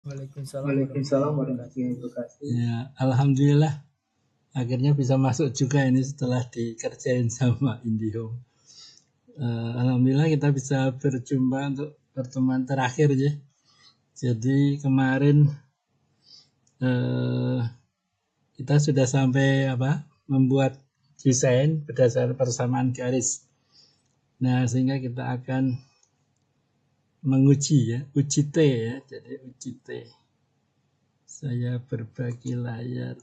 Waalaikumsalam Waalaikumsalam warahmatullahi warahmatullahi wabarakatuh. wabarakatuh. Ya, alhamdulillah akhirnya bisa masuk juga ini setelah dikerjain sama IndiHome. Alhamdulillah kita bisa berjumpa untuk pertemuan terakhir ya. Jadi kemarin kita sudah sampai membuat desain berdasarkan persamaan garis. Nah, sehingga kita akan menguji ya, uji T ya. Jadi uji T. Saya berbagi layar.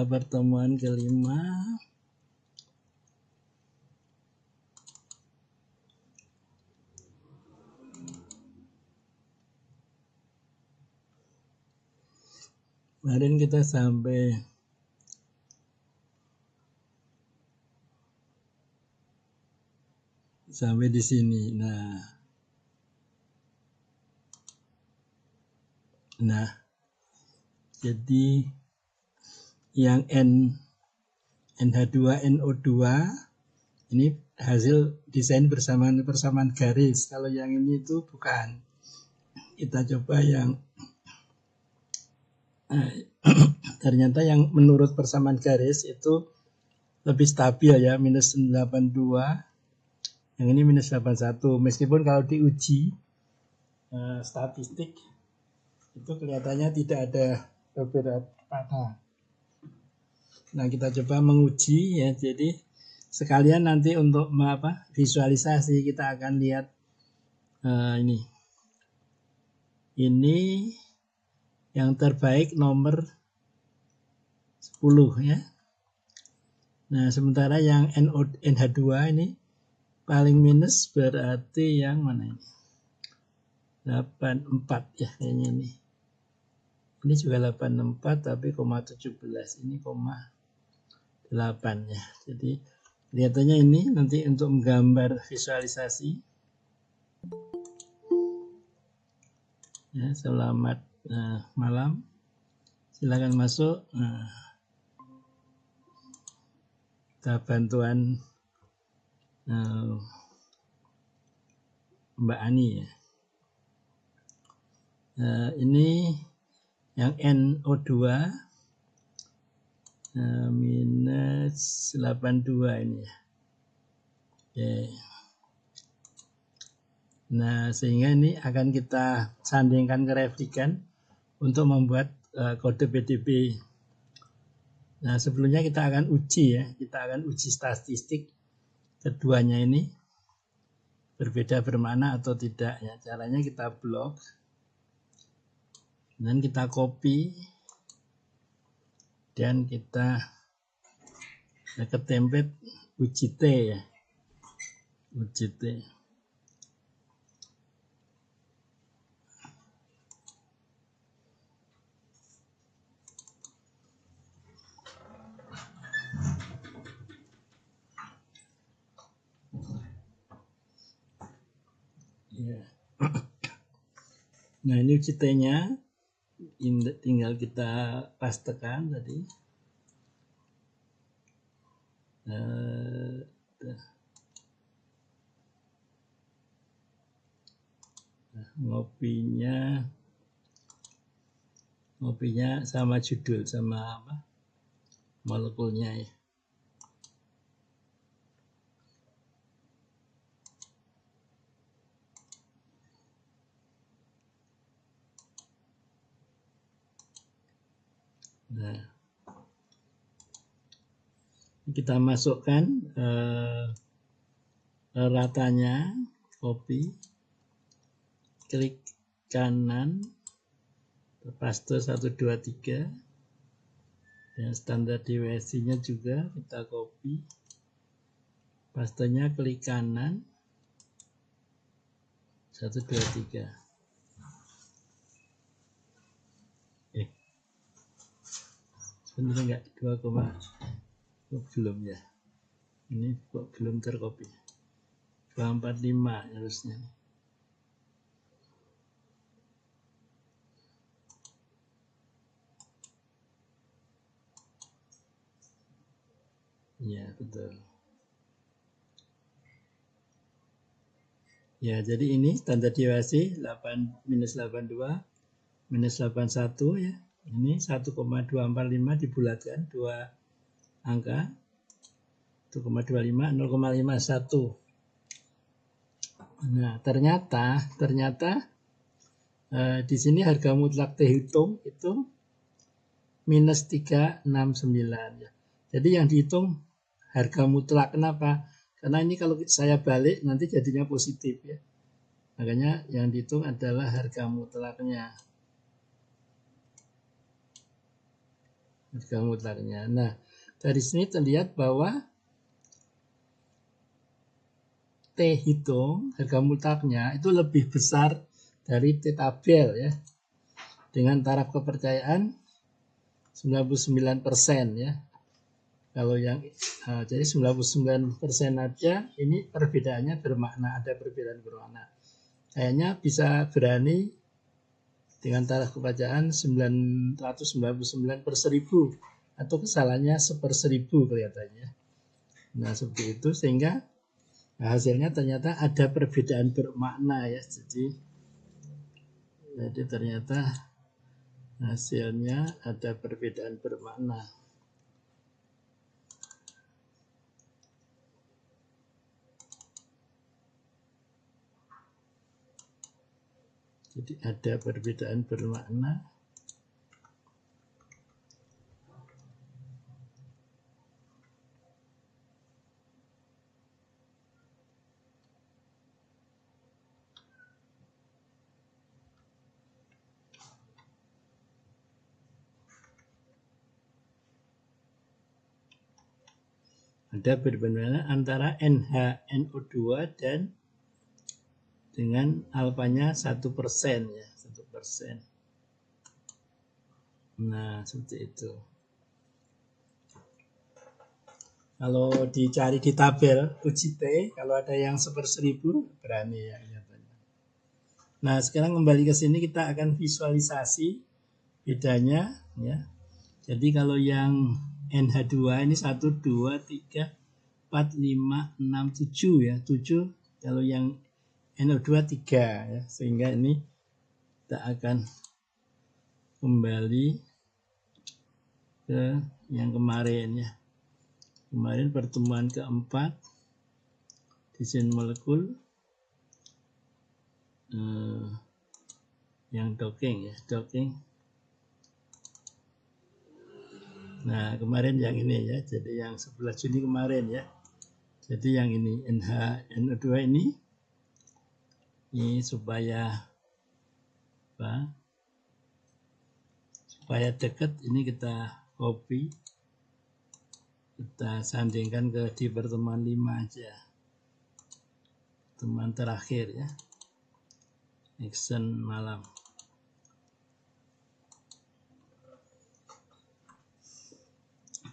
Pertemuan kelima. Kemarin kita sampai di sini. Nah, jadi yang NH2NO2 ini hasil desain persamaan garis. Kalau yang ini itu bukan. Kita coba yang ternyata yang menurut persamaan garis itu lebih stabil ya, minus 82. Yang ini minus 81. Meskipun kalau diuji statistik itu kelihatannya tidak ada perbedaan patah. Nah, kita coba menguji ya. Jadi sekalian nanti untuk visualisasi kita akan lihat ini. Ini yang terbaik nomor 10 ya. Nah, sementara yang NH2 ini paling minus berarti yang mana ini? 84 ya kayaknya ini. Ini juga 84 tapi 0,17 ini 0,8 ya. Jadi kelihatannya ini nanti untuk menggambar visualisasi. Ya, selamat malam. Silakan masuk. Kita bantuan Mbak Ani ya. Ini yang NO2 minus 82 ini ya. Oke. Nah, sehingga ini akan kita sandingkan ke replikan untuk membuat kode PDB. Nah, sebelumnya kita akan uji ya, kita akan uji statistik keduanya ini berbeda bermakna atau tidak ya. Caranya kita blok dan kita copy dan kita ke template uji T ya. Uji T. Ya. Nah, ini uji T-nya tinggal kita pastekan tadi. Ngopinya sama judul sama molekulnya ya. Nah, kita masukkan ratanya, copy, klik kanan, paste 1, 2, 3, dan standar deviasinya juga kita copy, pastenya klik kanan, 1, 2, 3. Sebenarnya enggak 2, Kok belum ya? Ini kok belum tercopy. 245 harusnya. Ya, betul. Ya, jadi ini standar deviasi 8 minus 82 minus 81 ya. Ini 1,245 dibulatkan dua angka 1,25 0,51. Nah, ternyata di sini harga mutlak terhitung itu minus 369 ya. Jadi yang dihitung harga mutlak. Kenapa? Karena ini kalau saya balik nanti jadinya positif ya. Makanya yang dihitung adalah harga mutlaknya. Harga mutlaknya. Nah, dari sini terlihat bahwa T hitung harga mutlaknya itu lebih besar dari T tabel ya. Dengan taraf kepercayaan 99% ya. Kalau yang jadi 99% aja ini perbedaannya bermakna, ada perbedaan bermakna. Kayaknya bisa berani dengan taraf kepercayaan 999 per 1000 atau kesalahannya 1/1000 kelihatannya. Nah, seperti itu sehingga hasilnya ternyata ada perbedaan bermakna ya. Jadi ternyata hasilnya ada perbedaan bermakna. Jadi ada perbedaan bermakna. Ada perbedaan antara NHNO2 dan dengan alfanya 1% ya, 1%. Nah, seperti itu. Kalau dicari di tabel uji T, kalau ada yang 1/1000 berani ya. Nah, sekarang kembali ke sini kita akan visualisasi bedanya ya. Jadi kalau yang NH2 ini 1, 2, 3, 4, 5, 6, 7 ya. 7 kalau yang NO2 3 ya. Sehingga ini kita akan kembali ke yang kemarin ya. Kemarin pertemuan keempat desain molekul yang docking ya, docking. Nah, kemarin yang ini ya, jadi yang 11 Juni kemarin ya. Jadi yang ini NH2 ini supaya apa? Supaya dekat ini kita copy, kita sandingkan ke di pertemuan 5 aja, pertemuan terakhir ya, action malam.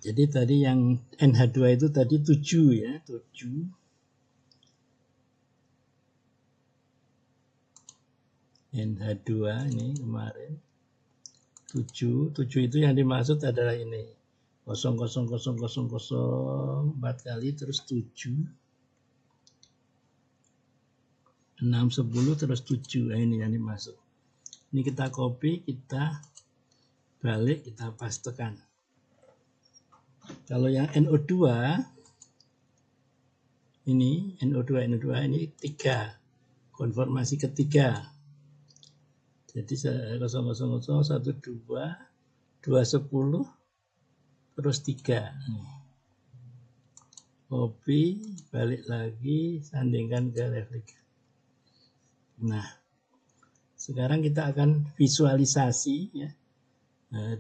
Jadi tadi yang NH2 itu tadi 7 ya, 7. NH2 ini kemarin 7 itu yang dimaksud adalah ini 0,00004 kali terus 7 6, 10 terus 7. Nah, ini yang dimaksud. Ini kita copy, kita balik, kita pastekan. Kalau yang NO2 ini NO2 ini 3 konformasi ketiga. Jadi 0,001 2 210 terus 3. Copy, balik lagi, sandingkan ke replika. Nah, sekarang kita akan visualisasi ya.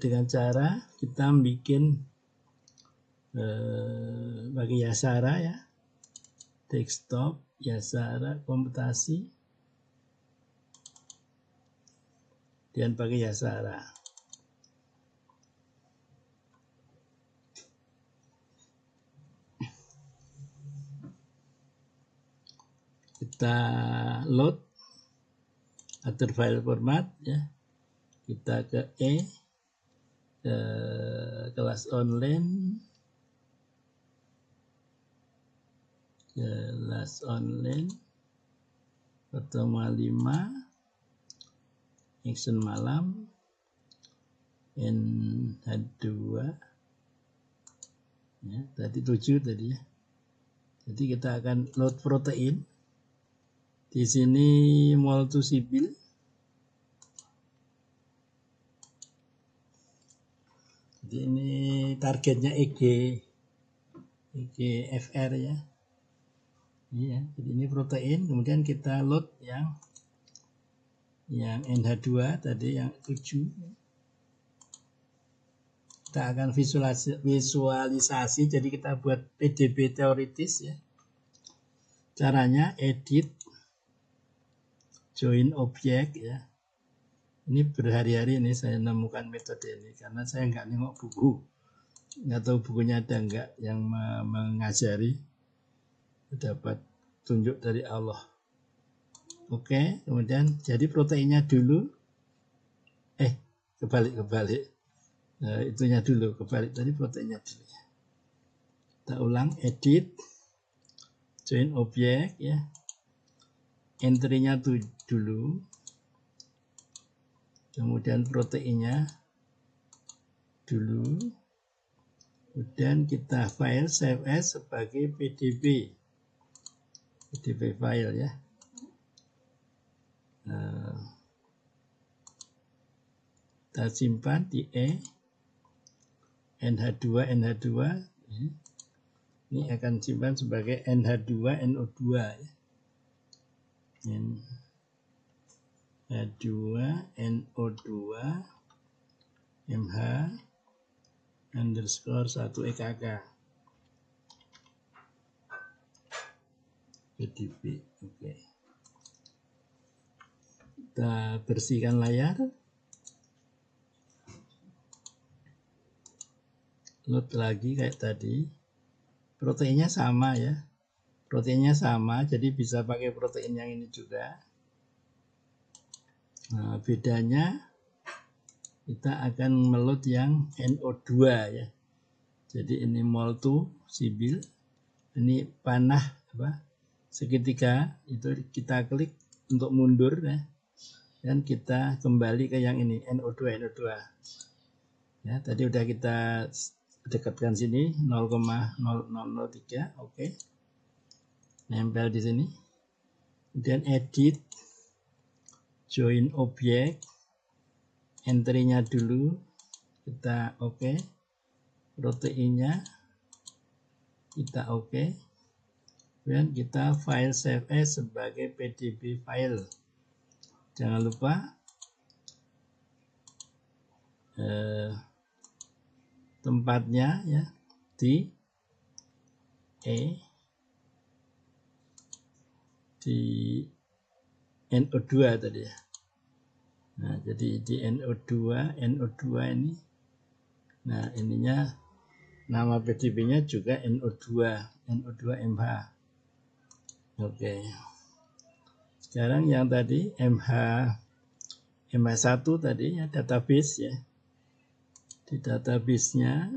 Dengan cara kita bikin bagi Yasara ya, desktop Yasara komputasi dan pakai Yasara. kita load, atur file format ya, kita ke ke kelas online, pertemuan 5, action malam, NH2 ya, tadi 7 tadi ya. Jadi kita akan load protein. Di sini mol2 sibil. Jadi ini targetnya EGFR ya. Iya, jadi ini protein, kemudian kita load yang NH2 tadi yang 7. Kita akan visualisasi, jadi kita buat PDB teoritis ya. Caranya edit, join objek ya. Ini berhari-hari ini saya nemukan metode ini karena saya nggak nengok buku, nggak tahu bukunya ada nggak yang mengajari. Dapat tunjuk dari Allah. Oke, kemudian jadi proteinnya dulu. Kebalik. Nah, itunya dulu, kebalik tadi proteinnya dulu ya. Kita ulang, edit, join objek ya. Entry-nya dulu. Kemudian proteinnya dulu. Kemudian kita file save as sebagai PDB file ya. Kita simpan di NH2 ini akan simpan sebagai NH2 NO2 ya. NH2 NO2 MH underscore 1 EKK PDB. Oke. Kita bersihkan layar. Load lagi kayak tadi. Proteinnya sama ya. Proteinnya sama, jadi bisa pakai protein yang ini juga. Nah, bedanya kita akan meload yang NO2 ya. Jadi ini mol2 sibil. Ini panah segitiga, itu kita klik untuk mundur ya. Dan kita kembali ke yang ini NO2. Ya, tadi udah kita dekatkan sini 0,0003, oke. Nempel di sini. Kemudian edit, join objek, entry-nya dulu kita oke. Proteinnya kita oke. Dan kita file save as sebagai PDB file. Jangan lupa tempatnya ya di NO2 tadi ya. Nah, jadi di NO2 ini. Nah, ininya nama PDB-nya juga NO2 MH. Oke. Sekarang yang tadi MH1 tadi ya, database ya. Di database-nya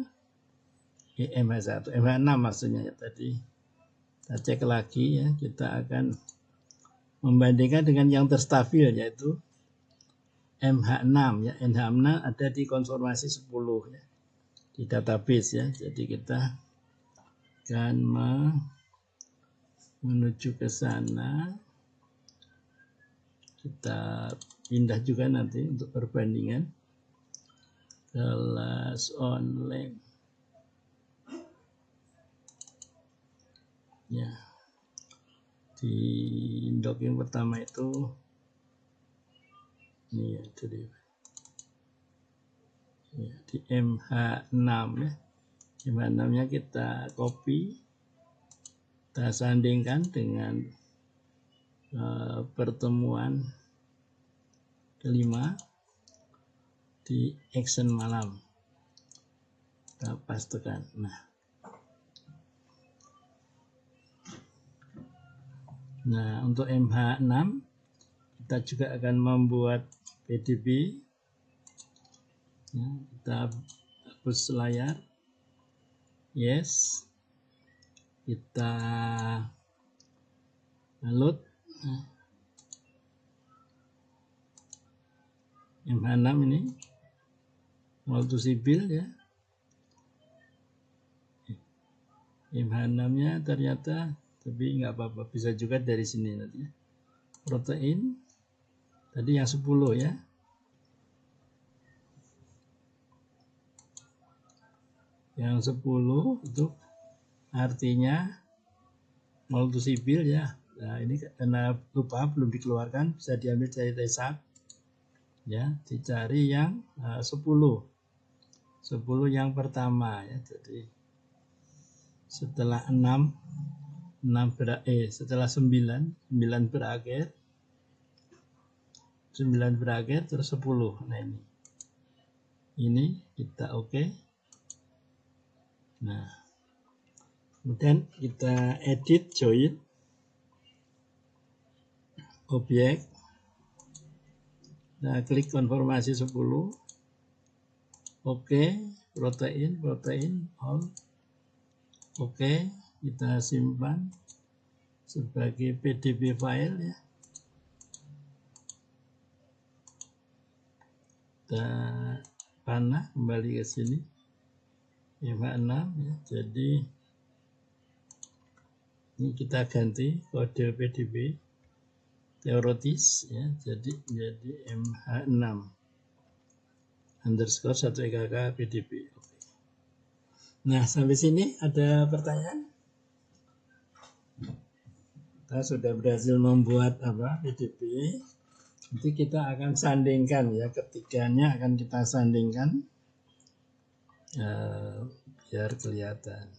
MH1, MH6 maksudnya ya tadi. Kita cek lagi ya, kita akan membandingkan dengan yang terstabil yaitu MH6 ya. MH6 ada di konfirmasi 10 ya, di database ya. Jadi kita akan menuju ke sana. Kita pindah juga nanti untuk perbandingan kelas online ya. Di document pertama itu ini ya, jadi ya, di MH6 ya. MH6 nya kita copy, kita sandingkan dengan pertemuan kelima di action malam. Kita pastekan. Nah, untuk MH6 kita juga akan membuat PDB. Ya, kita hapus layar. Yes. Kita load MH6 ini multisibil ya. MH6-nya ternyata, tapi nggak apa-apa, bisa juga dari sini nanti ya. Protein tadi yang 10 ya. Yang 10 itu artinya multisibil ya. Nah, ini karena lupa belum dikeluarkan, bisa diambil dari T1 ya, dicari yang 10 yang pertama ya. Jadi setelah 9 berakhir, 9 berakhir terus 10. Nah, ini kita oke. Nah, kemudian kita edit join objek. Nah, klik konfirmasi 10. Oke, protein all. Oke, kita simpan sebagai PDB file ya. Kita panah kembali ke sini. MH6 ya. Jadi ini kita ganti kode PDB teoritis ya. Jadi MH6 underscore 1 EKK PDB. Nah, sampai sini ada pertanyaan? Kita sudah berhasil membuat PDB. Nanti kita akan sandingkan ya, ketiganya akan kita sandingkan biar kelihatan.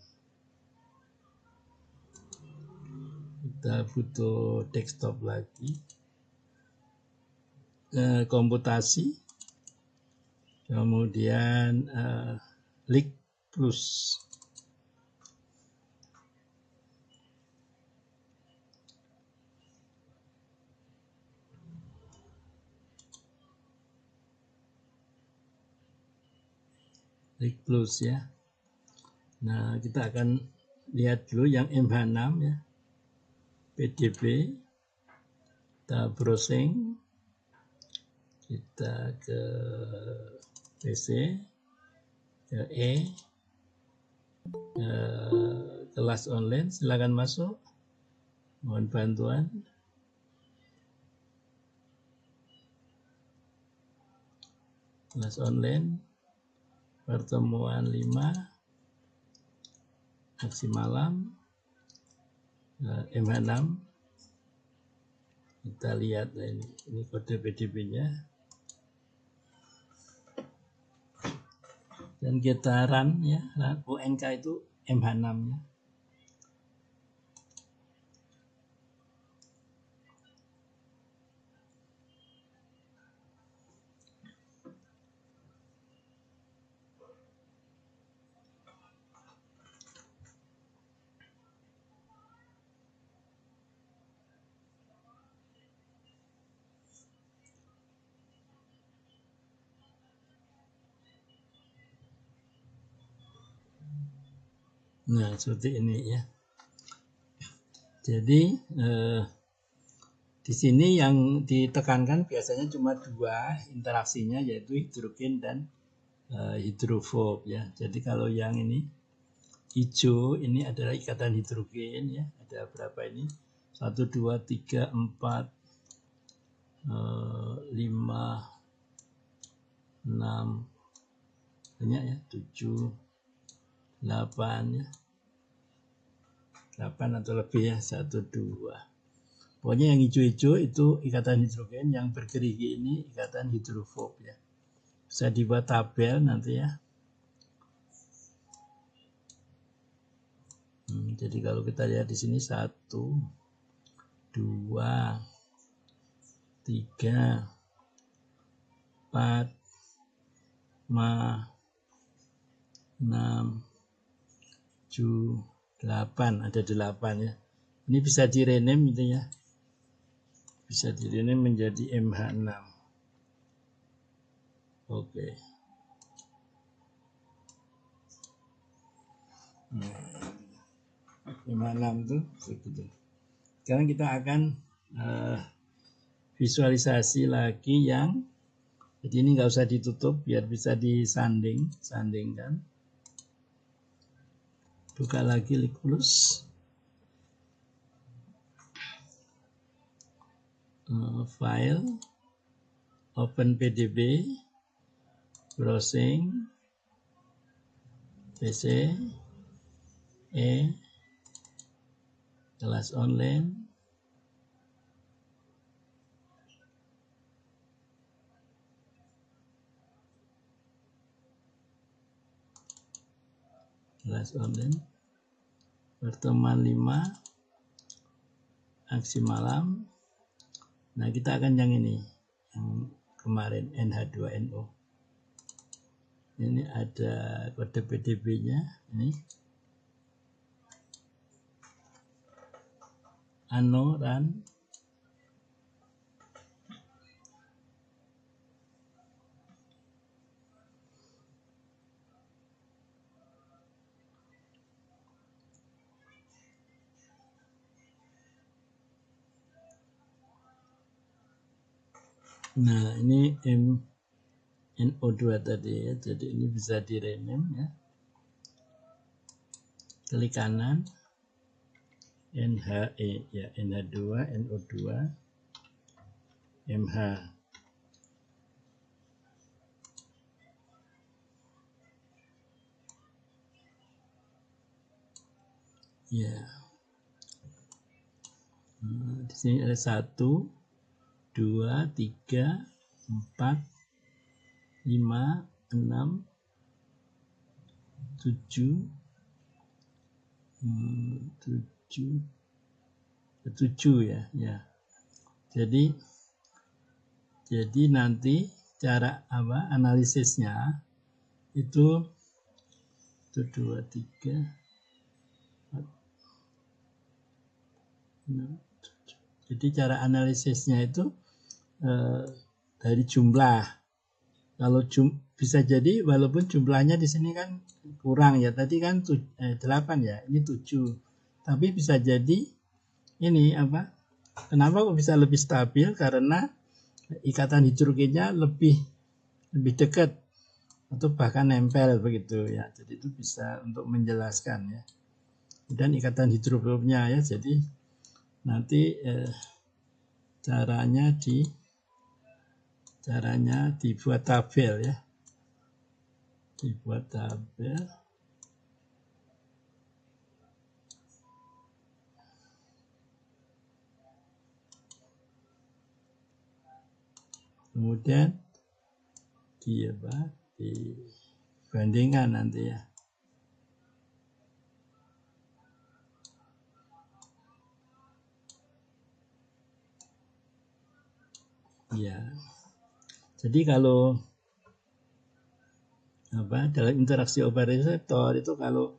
Kita butuh desktop lagi, komputasi, kemudian Lig Plus. Lig Plus ya. Nah, kita akan lihat dulu yang MH6 ya. PDB. Kita browsing. Kita ke PC, ke kelas online, silakan masuk. Mohon bantuan. Kelas online, pertemuan 5, aksi malam, MH6. Kita lihat ini kode PDB-nya. Dan kita run ya, UNK itu MH6-nya. Nah, seperti ini ya. Jadi di sini yang ditekankan biasanya cuma 2 interaksinya, yaitu hidrogen dan hidrofob ya. Jadi kalau yang ini hijau ini adalah ikatan hidrogen ya. Ada berapa ini? 1, 2, 3, 4, 5, 6, banyak ya, 7, 8 ya. 8 atau lebih ya, 1, 2. Pokoknya yang hijau-hijau itu ikatan hidrogen, yang bergerigi ini ikatan hidrofob ya. Bisa dibuat tabel nanti ya. Jadi kalau kita lihat di sini 1, 2, 3, 4, 5, 6, 7, 8, ada 8 ya. Ini bisa di rename gitu ya. bisa di-rename menjadi MH6. Oke. MH6 itu begitu. Sekarang kita akan visualisasi lagi yang, jadi ini nggak usah ditutup biar bisa sandingkan. Buka lagi Liculus. File, open PDB, browsing, PC, kelas online, pertemuan 5, aksi malam. Nah, kita akan yang ini, yang kemarin NH2NO. Ini ada kode PDB-nya, ini ano run. Nah, ini NO2 tadi ya, jadi ini bisa di-rename ya. Klik kanan, NHE ya, NH2, NO2, MH. Ya. Di sini ada 1, 2, 3, 4, 5, 6, 7, 7 ya. Jadi nanti cara analisisnya itu 1, 2, 3, 4, 6, 7. Jadi cara analisisnya itu dari jumlah. Kalau bisa jadi walaupun jumlahnya di sini kan kurang ya. Tadi kan 8 ya, ini 7. Tapi bisa jadi ini kenapa kok bisa lebih stabil? Karena ikatan hidrogennya lebih dekat atau bahkan nempel begitu ya. Jadi itu bisa untuk menjelaskan ya. Dan ikatan hidrofobnya ya. Jadi nanti caranya dibuat tabel ya. Dibuat tabel. Kemudian dibandingkan nanti ya. Ya. Jadi kalau dalam interaksi obat reseptor itu kalau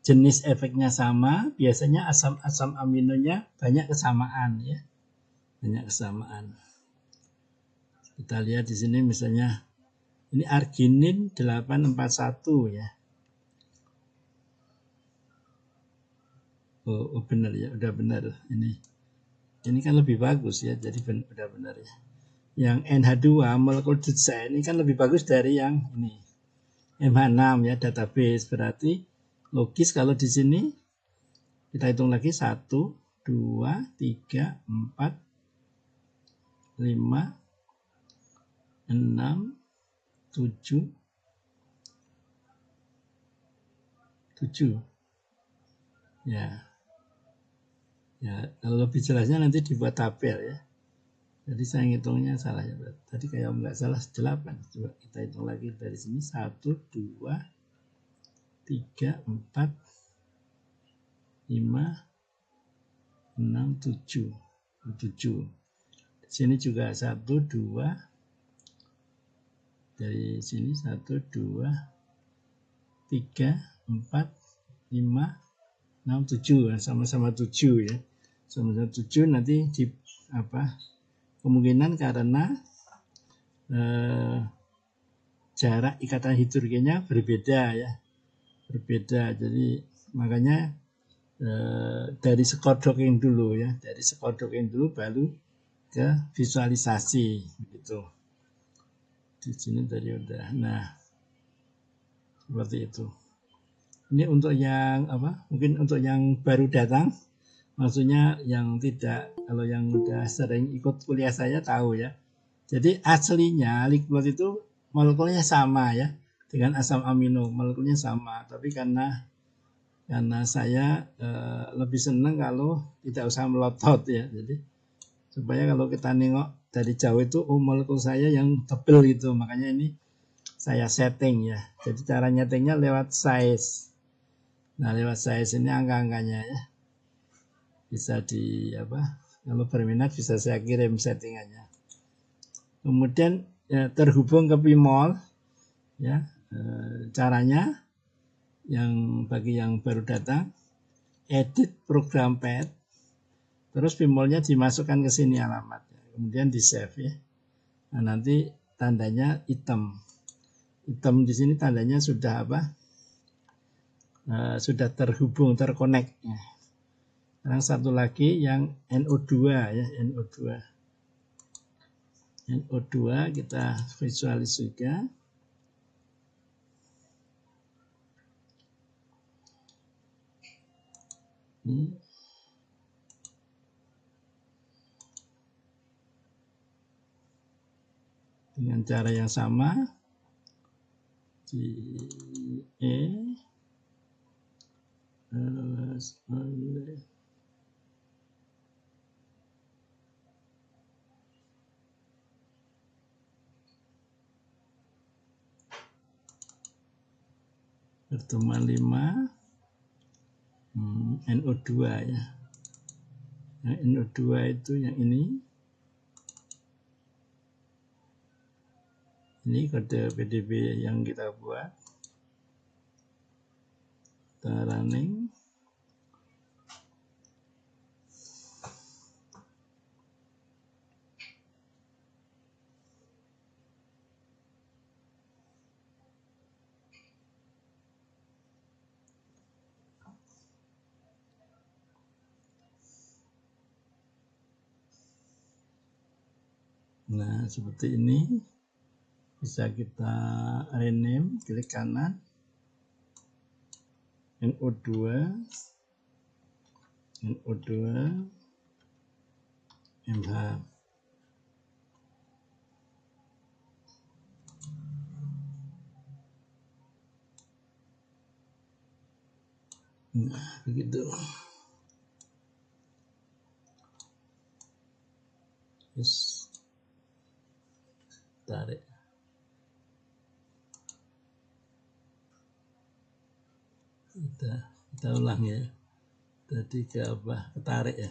jenis efeknya sama, biasanya asam aminonya banyak kesamaan ya. Banyak kesamaan. Kita lihat di sini misalnya ini arginin 841 ya. Oh benar ya, udah benar ini. Ini kan lebih bagus ya, jadi udah benar ya. Yang NH2 molekul desain ini kan lebih bagus dari yang ini. MH6 ya, database. Berarti logis kalau di sini kita hitung lagi 1, 2, 3, 4, 5, 6, 7, 7. Ya. Ya, kalau lebih jelasnya nanti dibuat tabel ya. Jadi saya ngitungnya salah ya. Tadi kayak nggak salah 8. Coba kita hitung lagi dari sini 1, 2, 3, 4, 5, 6, 7. 7. Di sini juga 1, 2. Dari sini 1, 2, 3, 4, 5, 6, 7. Sama-sama 7 ya. Sama-sama 7 nanti di kemungkinan karena jarak ikatan hidrogennya berbeda ya, berbeda. Jadi makanya dari skodocking dulu ya, dari skodocking dulu baru ke visualisasi gitu. Di sini tadi udah. Nah, seperti itu. Ini untuk yang apa? Mungkin untuk yang baru datang, maksudnya yang tidak, kalau yang udah sering ikut kuliah saya tahu ya. Jadi aslinya liquid itu molekulnya sama ya, dengan asam amino, molekulnya sama. Tapi karena saya lebih senang kalau tidak usah melotot ya. Jadi supaya kalau kita nengok dari jauh itu molekul saya yang tebel gitu, makanya ini saya setting ya. Jadi cara nyetingnya lewat size. Nah, lewat size ini angka-angkanya ya bisa di apa, kalau berminat bisa saya kirim settingannya. Kemudian ya, terhubung ke Pimol ya, caranya yang bagi yang baru datang, edit program pad, terus Pimolnya dimasukkan ke sini alamatnya, kemudian di save ya. Nah, nanti tandanya hitam di sini tandanya sudah apa, sudah terhubung, terkonek ya. Sekarang satu lagi yang NO2 ya, NO2 kita visualis juga. Ini dengan cara yang sama, pertemuan 5 NO2 ya. Nah, NO2 itu yang ini kode PDB yang kita buat, kita running. Nah, seperti ini bisa kita rename, klik kanan, NO2 MH. Nah, begitu. Terus tarik. Kita ulang ya. Tadi ke apa? Ketarik ya.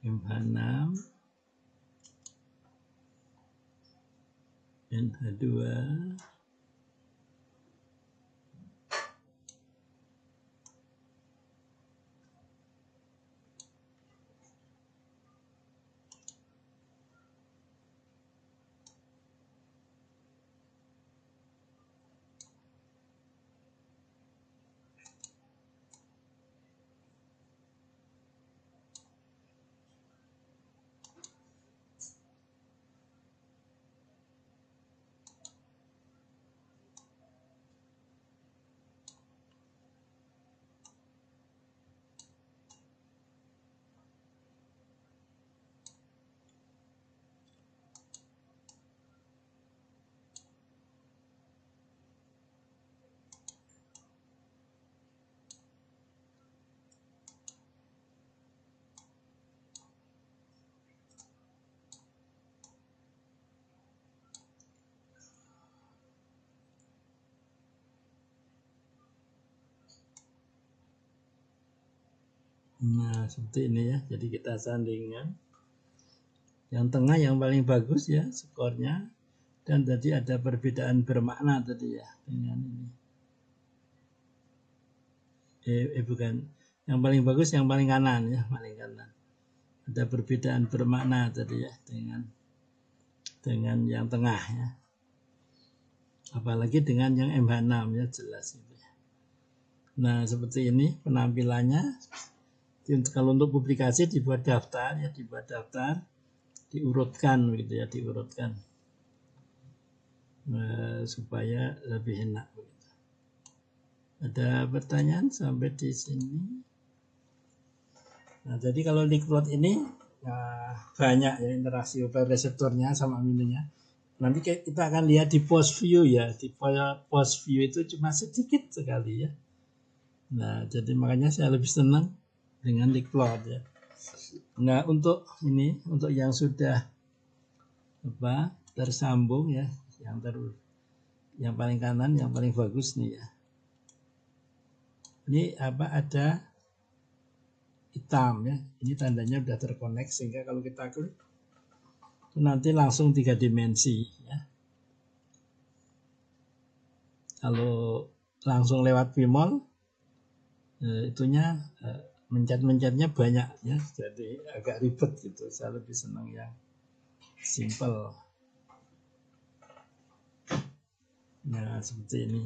MH6 NH2 Nah, seperti ini ya. Jadi kita sandingkan. Yang tengah yang paling bagus ya skornya. Dan tadi ada perbedaan bermakna tadi ya dengan ini. Bukan. Yang paling bagus yang paling kanan ya, paling kanan. Ada perbedaan bermakna tadi ya dengan yang tengah ya. Apalagi dengan yang MH6 ya jelas itu ya. Nah, seperti ini penampilannya. Kalau untuk publikasi dibuat daftar ya, diurutkan gitu ya, diurutkan supaya lebih enak begitu. Ada pertanyaan sampai di sini? Nah, jadi kalau Liquid ini banyak ya interaksi reseptornya sama aminonya. Nanti kita akan lihat di post view ya, di post view itu cuma sedikit sekali ya. Nah, jadi makanya saya lebih senang dengan Liquid ya. Nah, untuk yang sudah tersambung ya, yang paling kanan, yang paling bagus nih ya. Ini ada hitam ya. Ini tandanya sudah terkonek sehingga kalau kita klik itu nanti langsung 3 dimensi ya. Kalau langsung lewat Vmol itunya mencet-mencetnya banyak ya, jadi agak ribet gitu. Saya lebih senang yang simple. Nah, seperti ini.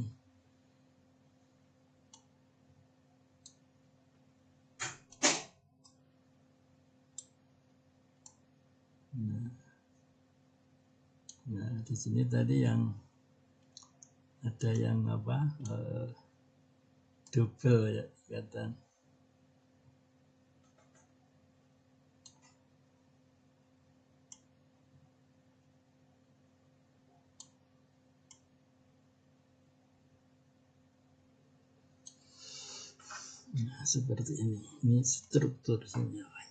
Nah, di sini tadi yang ada yang double ya kelihatan. Nah, seperti ini struktur senyawanya.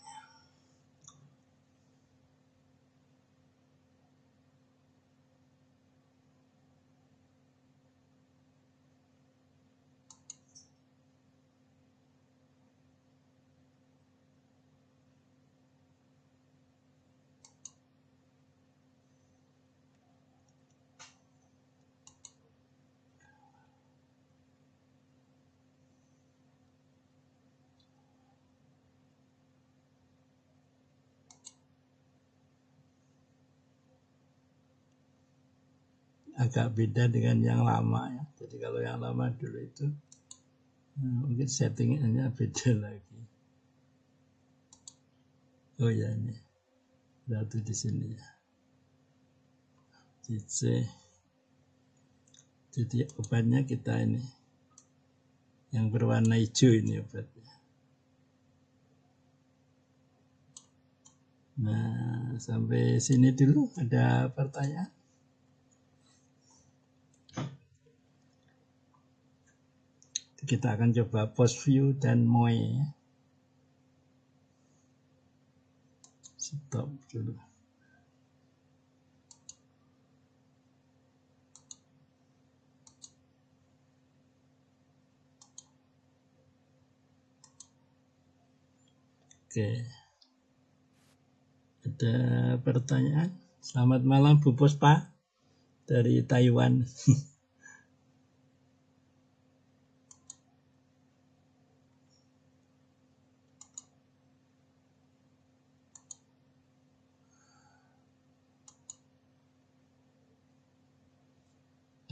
Agak beda dengan yang lama ya. Jadi kalau yang lama dulu itu mungkin settingnya beda lagi. Oh ya, ini satu di sini ya. Jadi obatnya kita ini yang berwarna hijau ini obatnya. Nah, sampai sini dulu ada pertanyaan? Kita akan coba post view dan moe. Stop dulu. Oke. Ada pertanyaan? Selamat malam Bu Puspa dari Taiwan.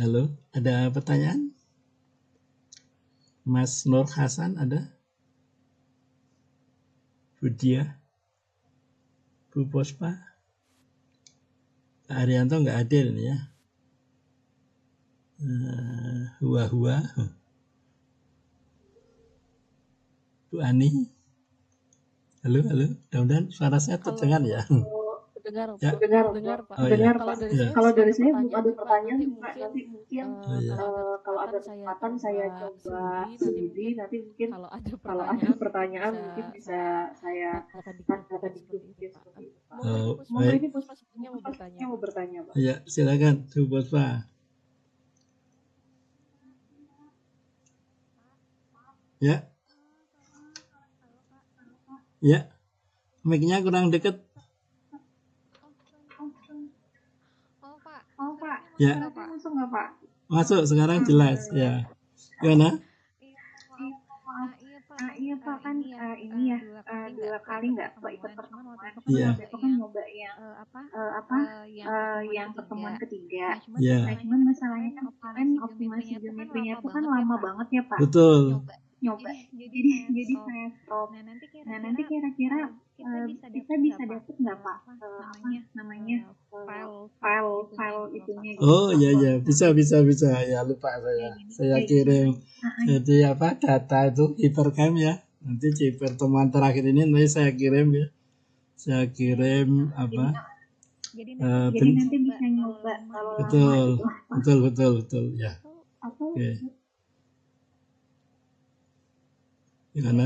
Halo, ada pertanyaan? Mas Nur Hasan ada? Budia? Bu Puspa? Pak Arianto nggak hadir nih ya. Hua-hua. Bu Ani? Halo. Mudah-mudahan suara saya terdengar ya. Dengar, Ya. dengar Pak. Oh, ya. Kalau dari saya belum ada pertanyaan, nanti mungkin Oh, ya. kalau ada kesempatan saya coba sendiri. Nanti mungkin kalau ada pertanyaan mungkin bisa saya tanyakan di grup seperti itu Pak. Monggo ini Puspa sepertinya mau bertanya Pak. Ya, silakan Bu Puspa. Ya. Ya, mic-nya kurang deket. Oh Pak, Ya, suaranya masuk nggak Pak? masuk sekarang jelas. Ya, gimana? Iya, maaf. Iya Pak, kan ini ya dua kali nggak ikut pertemuan. Cuman Iya. waktu itu kan nyoba yang yang pertemuan ketiga. Iya. Nah, cuman masalahnya kan kemarin optimasi geometrinya tuh kan lama banget ya Pak. Betul. Nyoba. Jadi saya stop. Nah, nanti kira-kira kita bisa dapet nggak Pak namanya file itunya gitu. Oh iya iya, bisa. Ya, lupa saya. Saya kirim. Jadi apa, data itu hypercam ya. Nanti di pertemuan terakhir ini nanti saya kirim ya. Saya kirim apa? Jadi nanti bisa nyoba kalau betul ya. Oke. Gimana?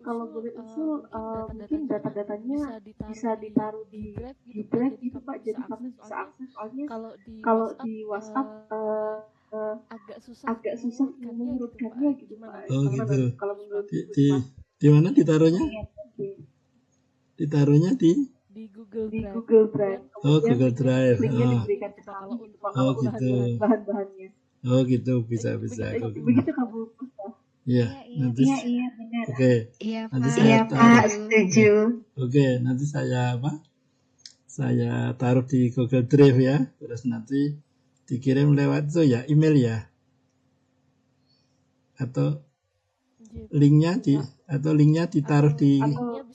Kalau boleh usul mungkin data-datanya bisa ditaruh di drive gitu Pak, jadi kami bisa akses. Soalnya kalau di WhatsApp agak susah mengurutkannya gitu Pak. Oh gitu. Kalau menurut di mana ditaruhnya? Ditaruhnya di Google Drive. Oh, Google Drive. Linknya diberikan ke kami gitu Pak. Oh gitu. Bahan-bahannya. Oh gitu, bisa. Begitu Kak Bu. Iya, nanti. Iya benar. Oke. Iya nanti Pak. saya Pak, setuju. Oke, nanti saya Saya taruh di Google Drive ya. Terus nanti dikirim lewat itu ya, email ya. Atau linknya ditaruh di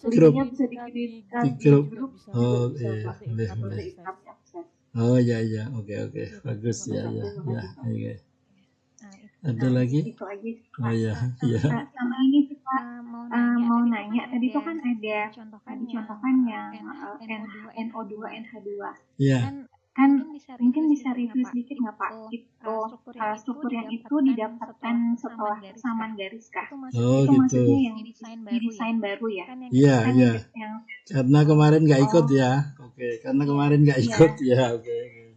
grup. Di grup. Oh iya, boleh. Oh iya, oke, bagus ya. Oke. Ada lagi? Oh iya. Sama ini sih Pak, mau nanya. Tadi tuh kan ada dicontohkan yang NO2, NH2. Iya. Kan mungkin bisa review sedikit nggak Pak? Itu struktur yang itu didapatkan setelah persamaan garis kah? Oh itu gitu. Maksudnya yang desain baru ya? Iya. Karena kemarin nggak ikut ya. Oke, karena kemarin nggak ikut ya. Oke.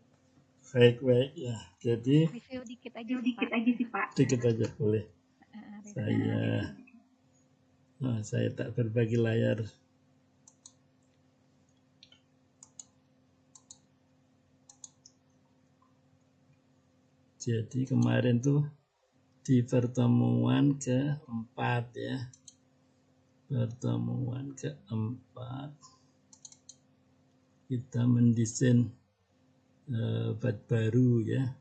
Baik ya. Jadi review dikit aja sih Pak. Dikit aja boleh. Saya tak berbagi layar. Jadi kemarin tuh di pertemuan keempat ya. Pertemuan keempat kita mendesain bat baru ya.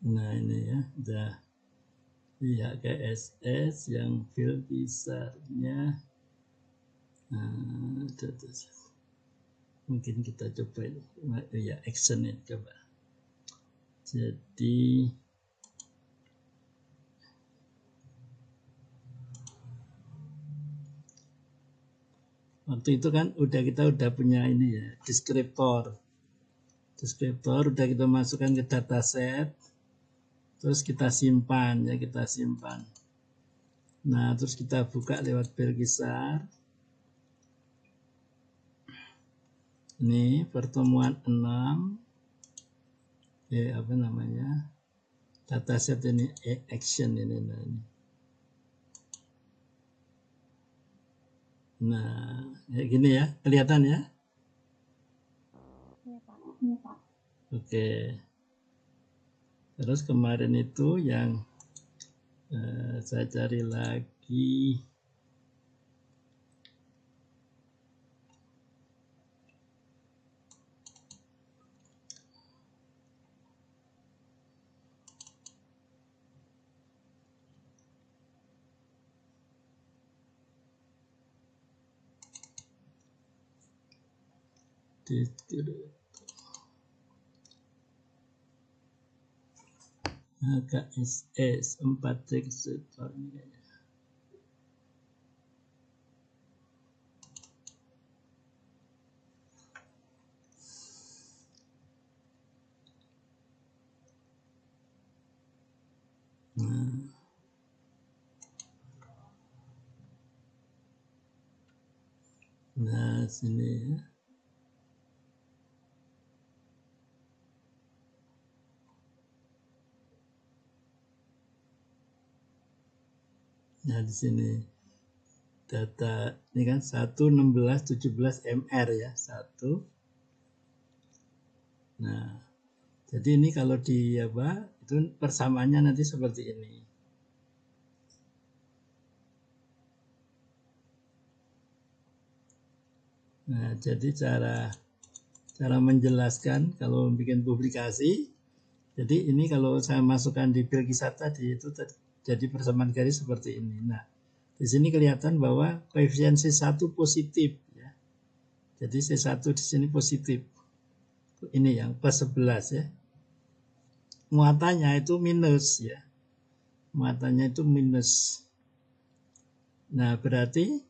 Nah ini ya, udah pihak KSS yang field besarnya. Mungkin kita coba ya, action ya, coba. Jadi waktu itu kan kita udah punya ini ya, deskriptor udah kita masukkan ke dataset, terus kita simpan. Nah terus kita buka lewat Belkisar. Ini pertemuan 6 dataset ini action ini. Nah kayak gini ya, kelihatan ya? Iya Pak. Oke. Terus kemarin itu yang saya cari lagi. KSS 4 sektor ini. sini ya. Nah, di sini data ini kan 1, 16, 17 MR ya, 1. Nah, jadi ini kalau di apa? Itu persamaannya nanti seperti ini. Nah, jadi cara menjelaskan kalau bikin publikasi, jadi ini kalau saya masukkan di Bilqisat tadi itu jadi persamaan garis seperti ini. Nah, di sini kelihatan bahwa koefisien C1 positif ya. Jadi C1 di sini positif. Ini yang plus 11 ya. Muatannya itu minus ya. Muatannya itu minus. Nah, berarti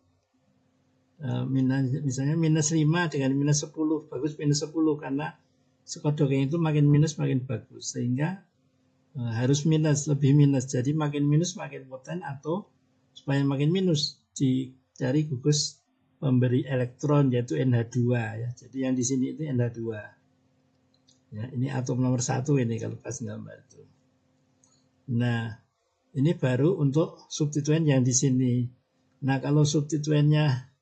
misalnya minus 5 dengan minus 10, bagus minus 10 karena skodoknya itu makin minus makin bagus, sehingga harus minus, lebih minus, jadi makin minus makin poten, atau supaya makin minus dicari gugus pemberi elektron yaitu NH2 ya. Jadi yang di sini itu NH2 ya, ini atom nomor 1 ini kalau pas gambar itu. Nah, ini baru untuk substituen yang di sini. Nah, kalau substituennya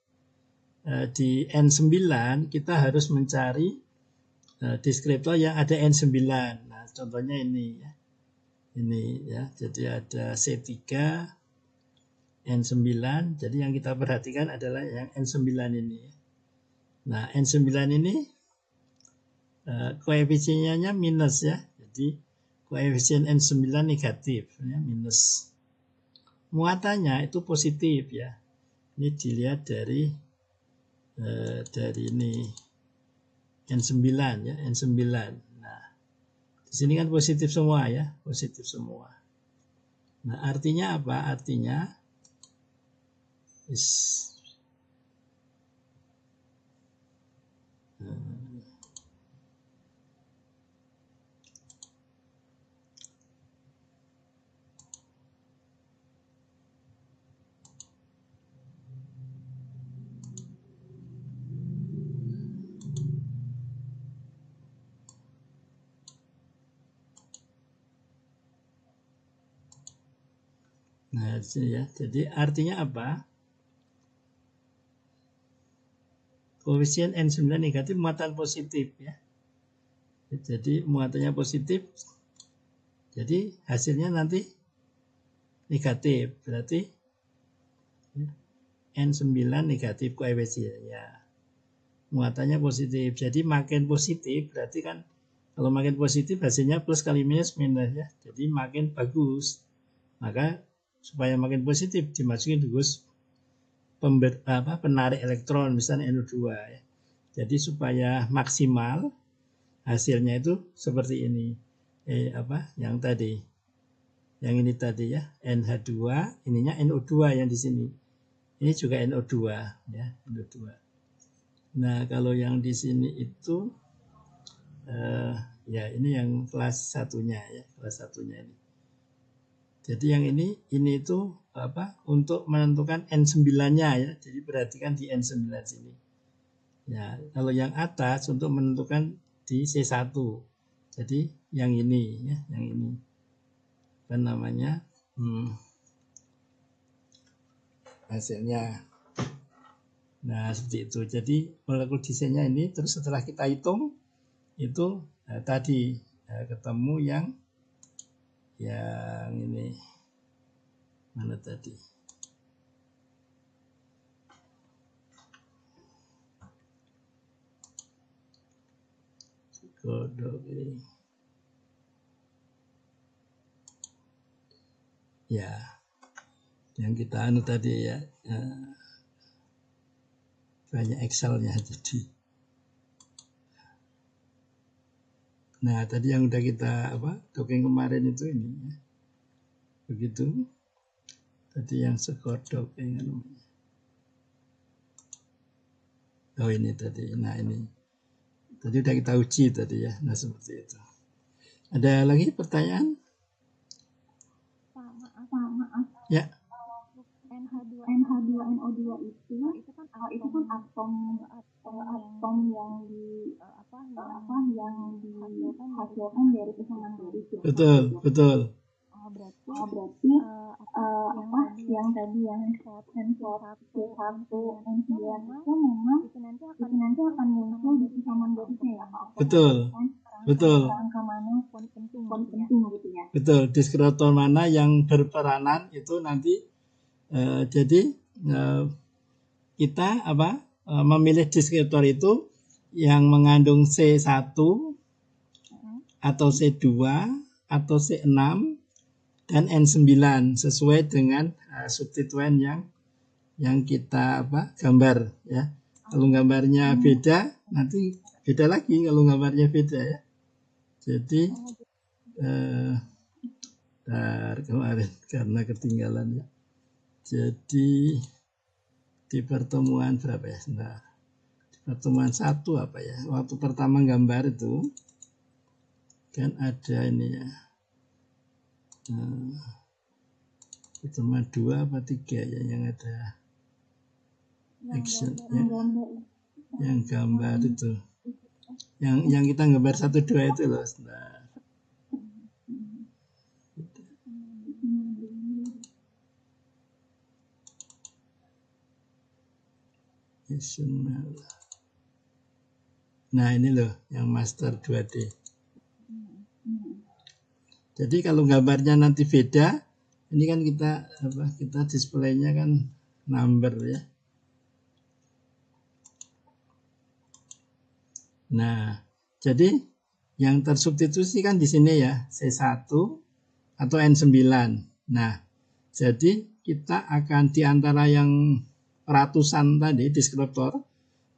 di N9 kita harus mencari deskriptor yang ada N9. Nah, contohnya ini ya. Ini ya. Jadi ada C3 N9. Jadi yang kita perhatikan adalah yang N9 ini. Nah, N9 ini koefisiennya minus ya. Jadi koefisien N9 negatif ya, minus. Muatannya itu positif ya. Ini dilihat dari ini N9 ya, N9. Nah, di sini kan positif semua ya, positif semua. Nah, artinya apa? Artinya nah, ya. Jadi artinya apa? Koefisien N9 negatif, muatan positif ya. Jadi muatannya positif. Jadi hasilnya nanti negatif. Berarti N9 negatif koefisiennya. Muatannya positif. Jadi makin positif berarti kan kalau makin positif hasilnya plus kali minus minus ya. Jadi makin bagus. Maka supaya makin positif dimasukin gugus penarik elektron misalnya NO2 ya. Jadi supaya maksimal hasilnya itu seperti ini. Yang tadi. Yang ini tadi ya, NH2, ininya NO2 yang di sini. Ini juga NO2 ya, NO2. Nah, kalau yang di sini itu ya ini yang kelas satunya ya, kelas satunya ini. Jadi yang ini itu untuk menentukan N9-nya ya. Jadi perhatikan di N9 sini. Ya, kalau yang atas untuk menentukan di C1. Jadi yang ini ya, yang ini. Apa namanya? Hasilnya. Nah, seperti itu. Jadi molekul desainnya ini, terus setelah kita hitung itu tadi ketemu yang ini mana tadi? Kodok ini. Ya, yang kita tadi ya, banyak Excelnya jadi. Nah, tadi yang udah kita doking kemarin itu ini ya. Begitu. Tadi yang sekodok namanya. Oh, ini tadi. Nah, ini. Tadi udah kita uji tadi ya. Nah, seperti itu. Ada lagi pertanyaan? Maaf. Ya. NH2NO2 itu kan atom atom yang dihasilkan dari kesamaan garis. Betul. Berarti yang tadi yang N1 N9 itu memang itu nanti akan muncul di kesamaan garisnya ya Pak? Betul. Angka mana penting gitu ya? Betul, deskriptor mana yang berperanan itu nanti jadi kita memilih deskriptor itu yang mengandung C1 atau C2 atau C6 dan N9 sesuai dengan substituen yang kita gambar ya. Kalau gambarnya beda nanti beda lagi kalau gambarnya beda ya. Jadi kemarin karena ketinggalan ya. Jadi di pertemuan berapa ya? Sebentar. Di pertemuan 1 apa ya? Waktu pertama gambar itu kan ada ini ya. Pertemuan 2 apa 3 ya yang ada action yang gambar itu. Yang kita gambar 1 2 itu loh. Sebentar. Nah ini loh yang master 2D. Jadi kalau gambarnya nanti beda, ini kan kita displaynya kan number ya. Nah jadi yang tersubstitusi kan di sini ya C1 atau N9. Nah jadi kita akan diantara yang ratusan tadi deskriptor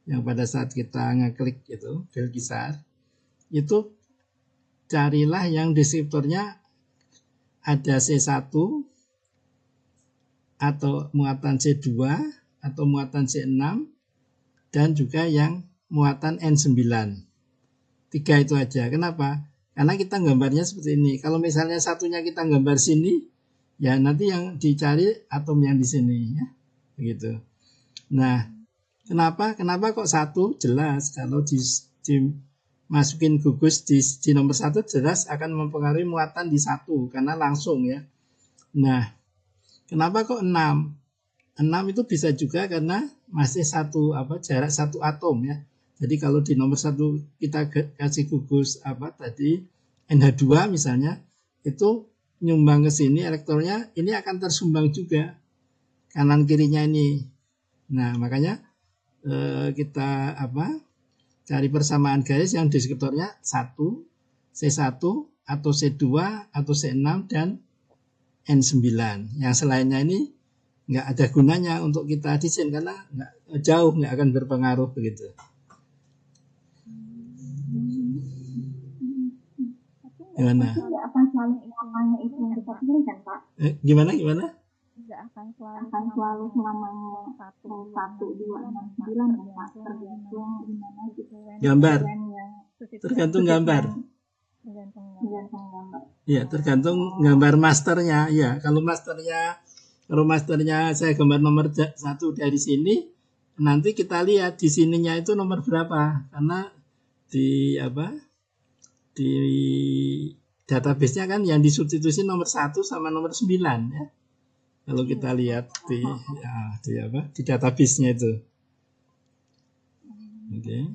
yang pada saat kita ngeklik itu Belkisar itu carilah yang deskriptornya ada C1 atau muatan C2 atau muatan C6 dan juga yang muatan N9. 3 itu aja. Kenapa? Karena kita gambarnya seperti ini. Kalau misalnya satunya kita gambar sini ya nanti yang dicari atom yang di sini ya. Begitu. Nah, kenapa kok 1? Jelas kalau dimasukin gugus di nomor 1 jelas akan mempengaruhi muatan di 1 karena langsung ya. Nah, kenapa kok 6? 6 itu bisa juga karena masih jarak 1 atom ya. Jadi kalau di nomor 1 kita kasih gugus tadi NH2 misalnya itu nyumbang ke sini elektronnya ini akan tersumbang juga kanan kirinya ini. Nah, makanya kita cari persamaan garis yang deskriptornya 1, C1 atau C2 atau C6 dan N9. Yang selainnya ini nggak ada gunanya untuk kita desain karena nggak akan berpengaruh begitu. Gimana? Tidak akan selalu selamanya itu yang kita pilih kan Pak? Gimana? Tidak akan selalu selamanya 1, 2, 6, 9 kan Pak? Tergantung gimana gitu. Gambar. Tergantung gambar. Ya, tergantung gambar masternya. Ya, kalau masternya saya gambar nomor 1 dari sini, nanti kita lihat di sininya itu nomor berapa. Karena di database-nya kan yang disubstitusi nomor 1 sama nomor 9 ya. Kalau kita lihat di database-nya itu. Oke.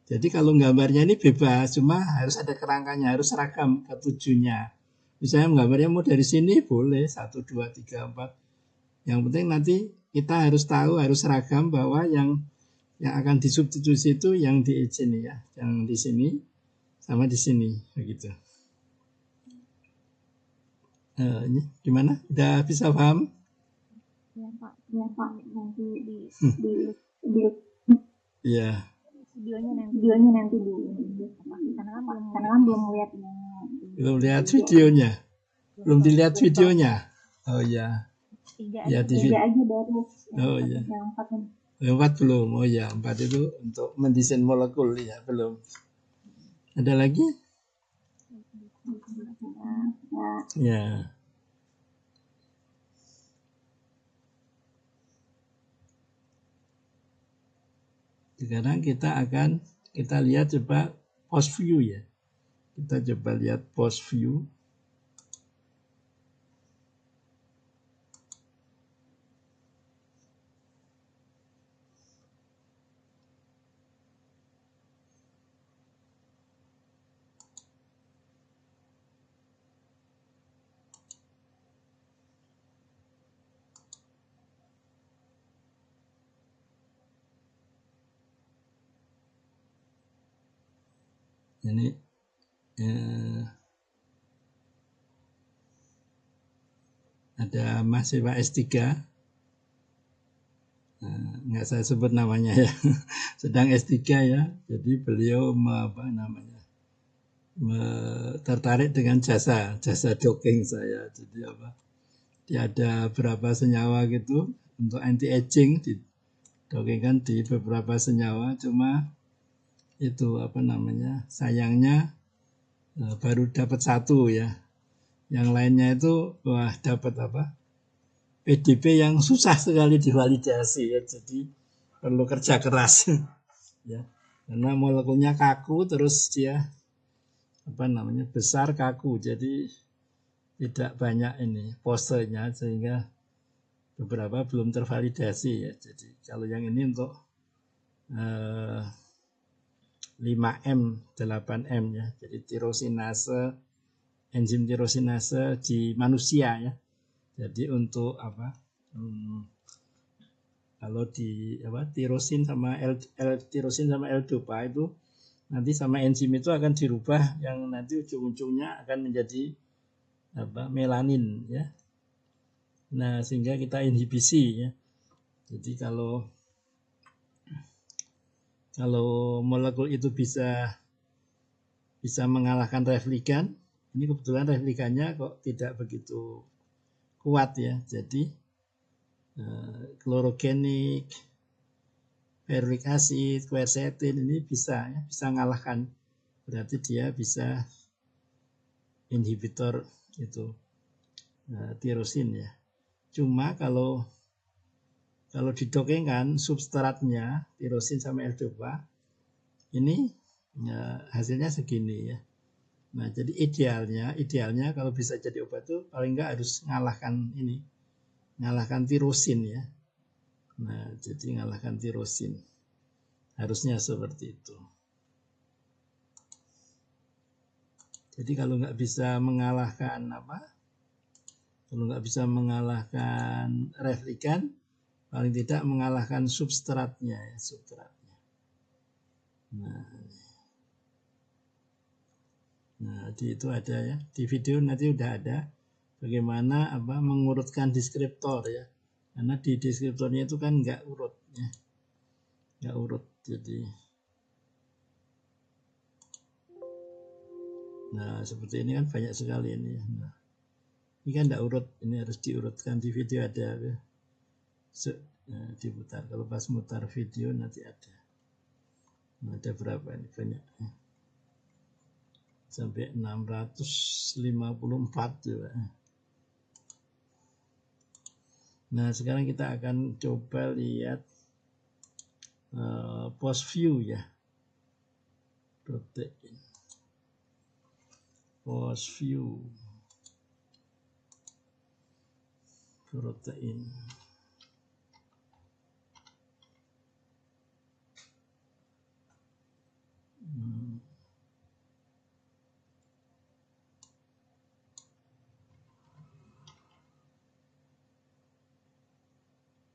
Jadi kalau gambarnya ini bebas, cuma harus ada kerangkanya, harus seragam ketujuhnya. Misalnya gambarnya mau dari sini boleh 1, 2, 3, 4. Yang penting nanti kita harus tahu, harus seragam bahwa yang akan disubstitusi itu yang di sini ya, yang di sini sama di sini begitu. Ini gimana? Udah bisa paham? Ya Pak, nanti Iya. Videonya nanti di karena kan belum lihat videonya. Belum dilihat videonya. Oh iya. 3 aja baru. Oh iya. Yang 4 belum. Oh iya, 4 itu untuk mendesain molekul ya, belum. Ada lagi? Ya. sekarang kita lihat coba post view ya. Kita coba lihat post view. Ini ada mahasiswa S3, nggak saya sebut namanya ya, sedang S3 ya. Jadi beliau tertarik dengan jasa docking saya. Jadi dia ada berapa senyawa gitu untuk anti aging, didockingkan di beberapa senyawa, cuma itu sayangnya baru dapat satu ya. Yang lainnya itu dapat PDB yang susah sekali divalidasi ya. Jadi perlu kerja keras ya. Karena molekulnya kaku, terus dia besar kaku, jadi tidak banyak posenya, sehingga beberapa belum tervalidasi ya. Jadi kalau yang ini untuk 5M, 8M ya. Jadi tirosinase, enzim tirosinase di manusia ya. Jadi untuk kalau di tirosin sama tirosin sama L-dopa itu nanti sama enzim itu akan dirubah, yang nanti ujung-ujungnya akan menjadi melanin ya. Nah, sehingga kita inhibisi ya. Jadi kalau molekul itu bisa mengalahkan reflikan, ini kebetulan reflikannya kok tidak begitu kuat ya. Jadi klorogenik, ferulic acid, quercetin ini bisa mengalahkan. Berarti dia bisa inhibitor itu tirosin ya. Cuma kalau didokengkan substratnya tirosin sama L-dopa, ini ya, hasilnya segini ya. Nah, jadi idealnya kalau bisa jadi obat itu paling enggak harus ngalahkan tirosin ya. Nah, jadi ngalahkan tirosin. Harusnya seperti itu. Jadi kalau nggak bisa mengalahkan kalau nggak bisa mengalahkan reflikan, paling tidak mengalahkan substratnya ya, substratnya. Nah, di itu ada ya. Di video nanti udah ada bagaimana mengurutkan deskriptor ya. Karena di deskriptornya itu kan nggak urut ya. Nggak urut. Jadi nah, seperti ini kan banyak sekali ini ya. Nah, ini kan nggak urut, ini harus diurutkan. Di video ada ya. Diputar. Kalau pas mutar video nanti ada. Nah, ada berapa ini? Banyak ya. Sampai 654 juga. Nah, sekarang kita akan coba lihat post view ya. Protein. Post view. Protein.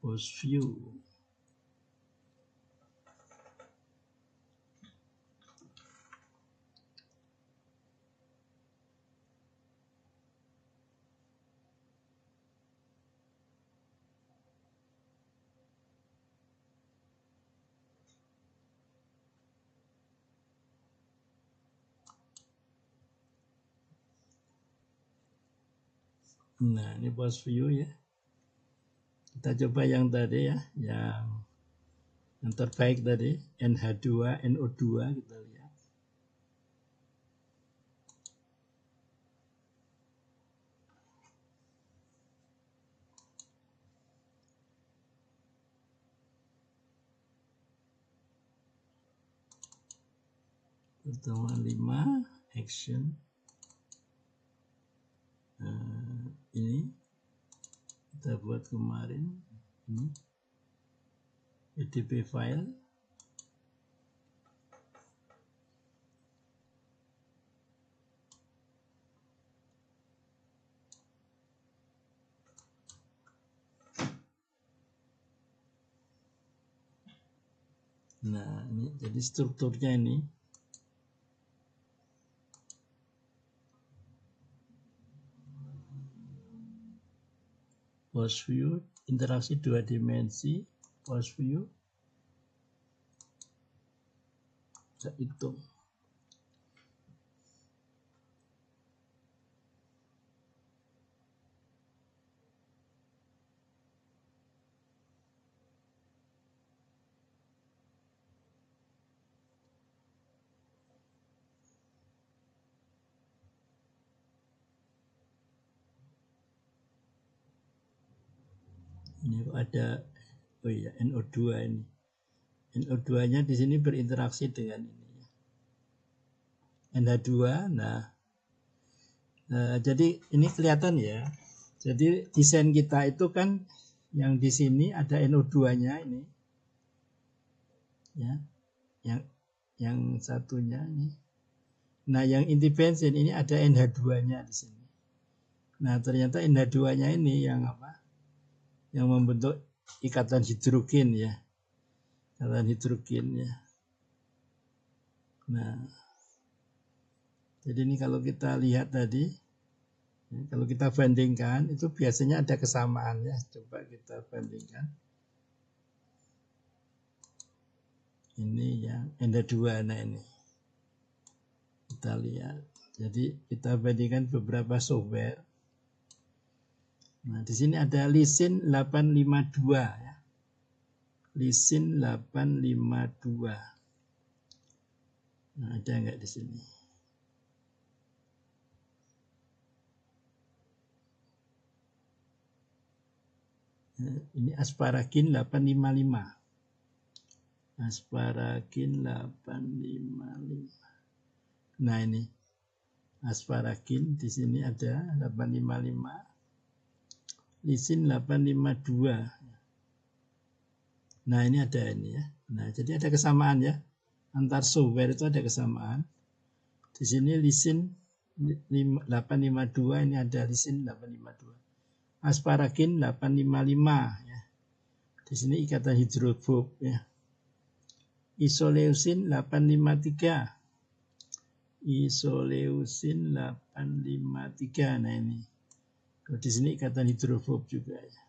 Post view. Nah, ini post view ya. Kita coba yang tadi ya, yang terbaik tadi, NH2, NO2 kita lihat. pertemuan 5 action. Ini kita buat kemarin, ini PDP file. Nah, ini jadi strukturnya ini. Post view, interaksi 2 dimensi, post view. Kita hitung. Ini ada, oh iya, NO2 ini. NO2-nya di sini berinteraksi dengan ini. NH2, nah, jadi ini kelihatan ya. Jadi desain kita itu kan yang di sini ada NO2-nya ini. Ya. Yang satunya ini. Nah, yang inti bensin ini ada NH2-nya di sini. Nah, ternyata NH2-nya ini yang apa? Yang membentuk ikatan hidrogen ya. Ikatan hidrogen ya. Nah, jadi ini kalau kita lihat tadi, kalau kita bandingkan itu biasanya ada kesamaan ya. Coba kita bandingkan. Ini yang NH2, nah ini. Kita lihat. Jadi kita bandingkan beberapa software. Nah, di sini ada Lysin 852 ya. Lysin 852. Nah, ada enggak di sini? Nah, ini asparagin 855. Asparagin 855. Nah, ini asparagin di sini ada 855. Lysin 852. Nah, ini ada ini ya. Nah, jadi ada kesamaan ya. Antar software itu ada kesamaan. Di sini Lysin 852, ini ada Lysin 852. Asparagin 855 ya. Di sini ikatan hidrofob ya. Isoleucin 853. Isoleucin 853. Nah, ini. Di sini ikatan hidrofob juga ya.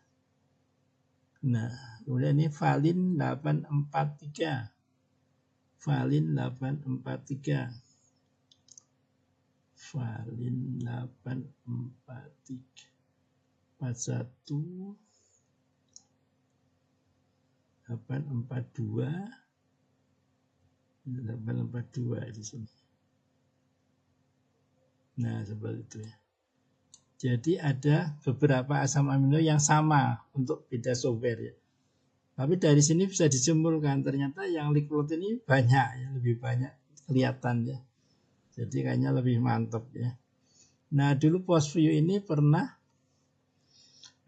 Nah, kemudian ini valin 843. Valin 843. Valin 843. 41 842. 842 di sini. Nah, seperti itu ya. Jadi ada beberapa asam amino yang sama untuk beda software ya. Tapi dari sini bisa disimpulkan ternyata yang liquid ini banyak ya, lebih banyak kelihatan ya. Jadi kayaknya lebih mantap ya. Nah, dulu PostView ini pernah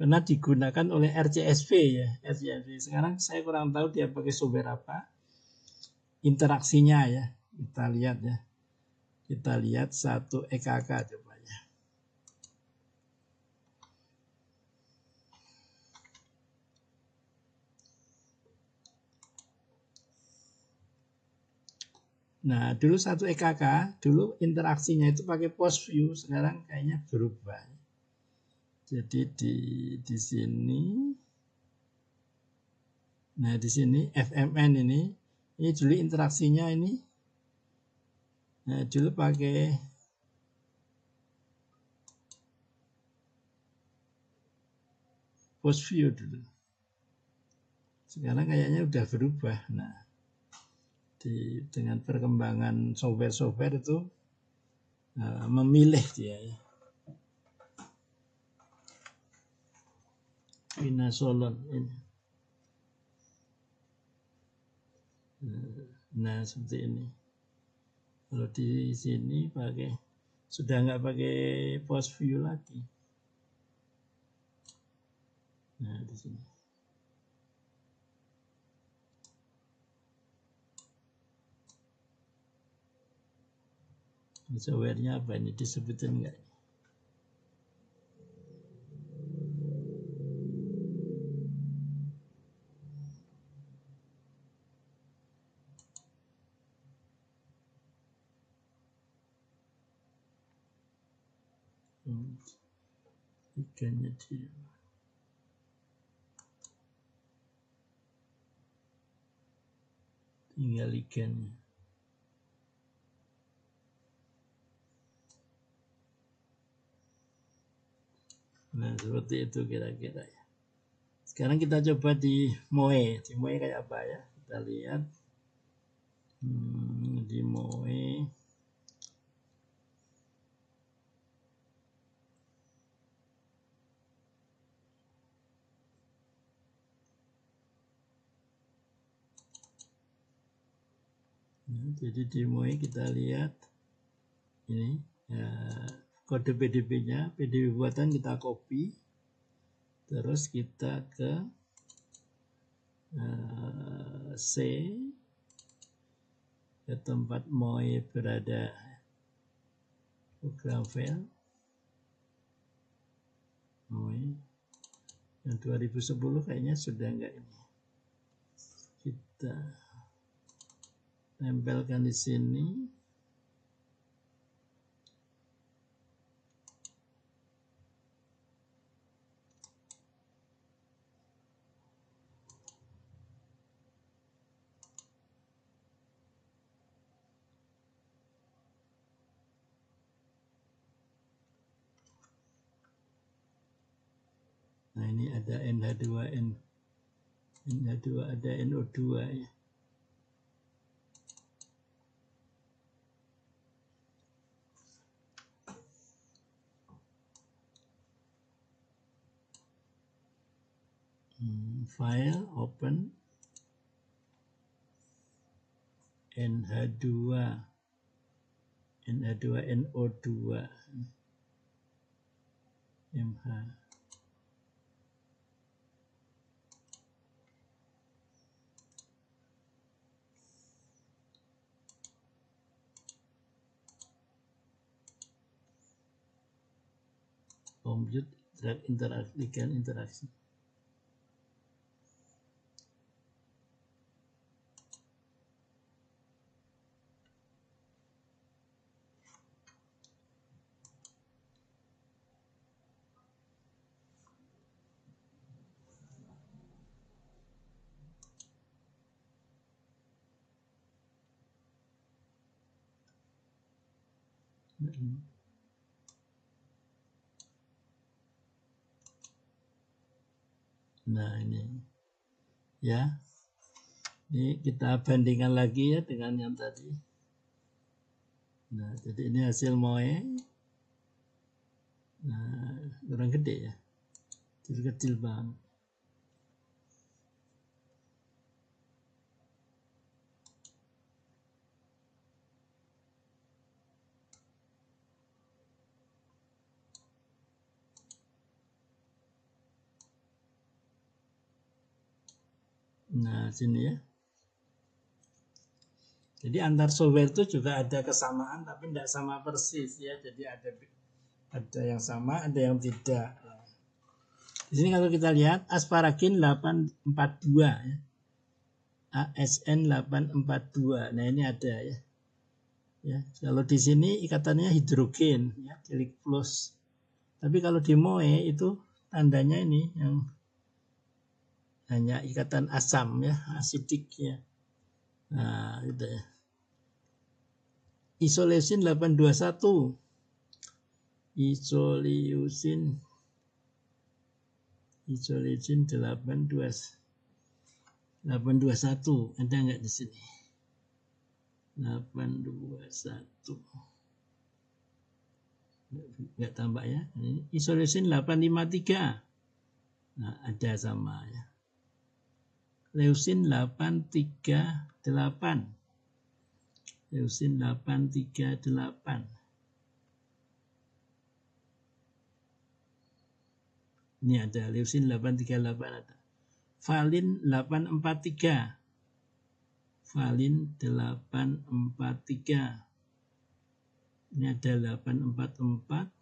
digunakan oleh RCSP ya, RCSP. Sekarang saya kurang tahu dia pakai software apa. Interaksinya ya, kita lihat ya. Kita lihat satu EKK coba ya. Nah, dulu satu EKK, dulu interaksinya itu pakai PostView, sekarang kayaknya berubah. Jadi di sini, nah di sini FMN ini dulu interaksinya ini, nah dulu pakai PostView dulu. Sekarang kayaknya udah berubah. Nah, dengan perkembangan software itu memilih dia ya. Pinasolon ini. Nah, seperti ini. Kalau di sini sudah nggak pakai post view lagi. Nah, di sini. Software-nya apa ini, disebutin nggak? Ikannya dia. Tinggal ikannya. Nah, seperti itu kira-kira ya. Sekarang kita coba di Moe. Di Moe kayak apa ya? Kita lihat. Di Moe. Nah, jadi di Moe kita lihat ini ya, kode PDB-nya, PDB buatan kita copy, terus kita ke C, ke tempat Moe berada, program file Moe yang 2010 kayaknya sudah enggak ini, kita tempelkan di sini. Nah, ini ada NH2N, NH2 ada NO2 ya. File open NH2 NO2 MH. Compute interaksi. Nah, ini ya, ini kita bandingkan lagi ya dengan yang tadi. Nah, jadi ini hasil Moe. Nah, kurang gede ya, kecil banget. Nah, sini ya. Jadi antar software itu juga ada kesamaan tapi tidak sama persis ya. Jadi ada yang sama, ada yang tidak. Di sini kalau kita lihat Asparagin 842 ya. ASN 842. Nah, ini ada ya. Ya, kalau di sini ikatannya hidrogen ya, klik plus. Tapi kalau di Moe itu tandanya ini yang hanya ikatan asam ya, asidik ya. Nah, gitu ya. Isoleucine 821. Isoleucine 821. Ada enggak di sini? 821. Enggak tambah ya. Ini isoleucine 853. Nah, ada sama ya. Leucine 838. Leucin 838. Ini ada leucin 838 ada. Valin 843. Valin 843. Ini ada 844.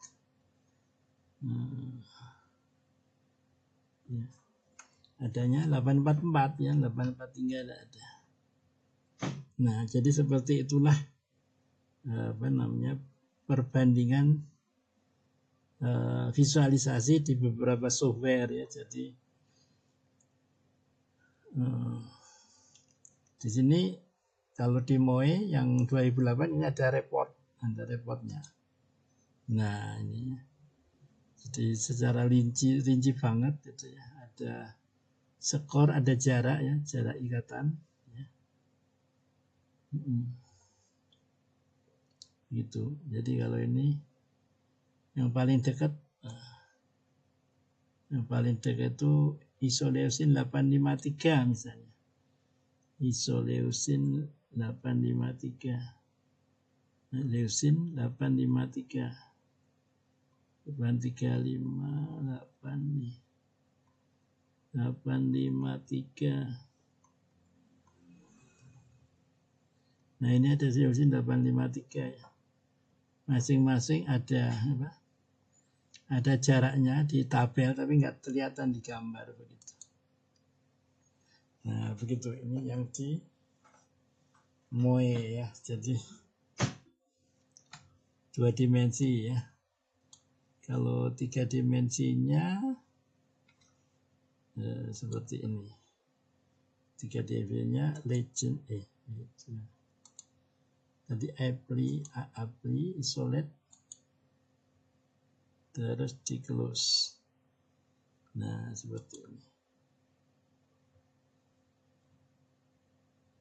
Ya. Adanya 844 ya, 843 ada. Nah, jadi seperti itulah perbandingan visualisasi di beberapa software ya. Jadi di sini kalau di MOE yang 2008 ini ada reportnya. Nah, ini jadi secara rinci banget gitu ya. Ada skor, ada jarak ya, jarak ikatan ya. Gitu. Jadi kalau ini yang paling dekat itu isoleucin 853 misalnya. Isoleucin 853. Leucin 853. 835 nih. 853. Nah, ini ada leucin 853 ya. Masing-masing ada apa? Ada jaraknya di tabel tapi nggak kelihatan di gambar begitu. Nah, begitu. Ini yang di MOE ya. Jadi 2 dimensi ya. Kalau 3 dimensinya seperti ini. 3 dimensinya legend. Tadi apply, isolate, terus di close. Nah, seperti ini.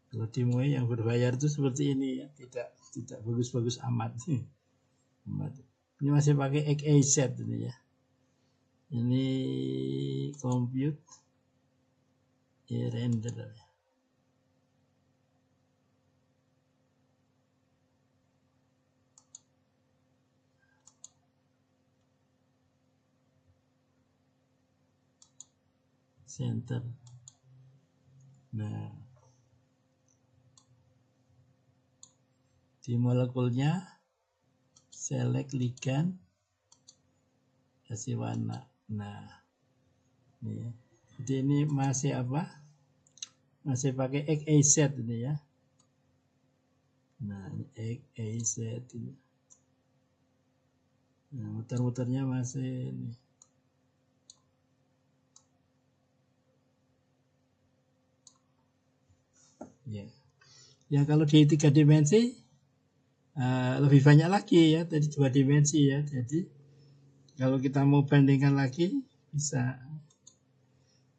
Kalau di MOE yang berbayar itu seperti ini ya, tidak bagus-bagus amat. Ini masih pakai XYZ ini ya. Ini compute render ya. Center. Nah, di molekulnya select ligand, kasih warna. Nah, ini. Jadi ini masih apa? Masih pakai XYZ ini ya. Nah, ini XYZ ini. Nah, muter-muternya masih ini. Ya kalau di 3 dimensi lebih banyak lagi ya, tadi 2 dimensi ya. Jadi kalau kita mau bandingkan lagi bisa.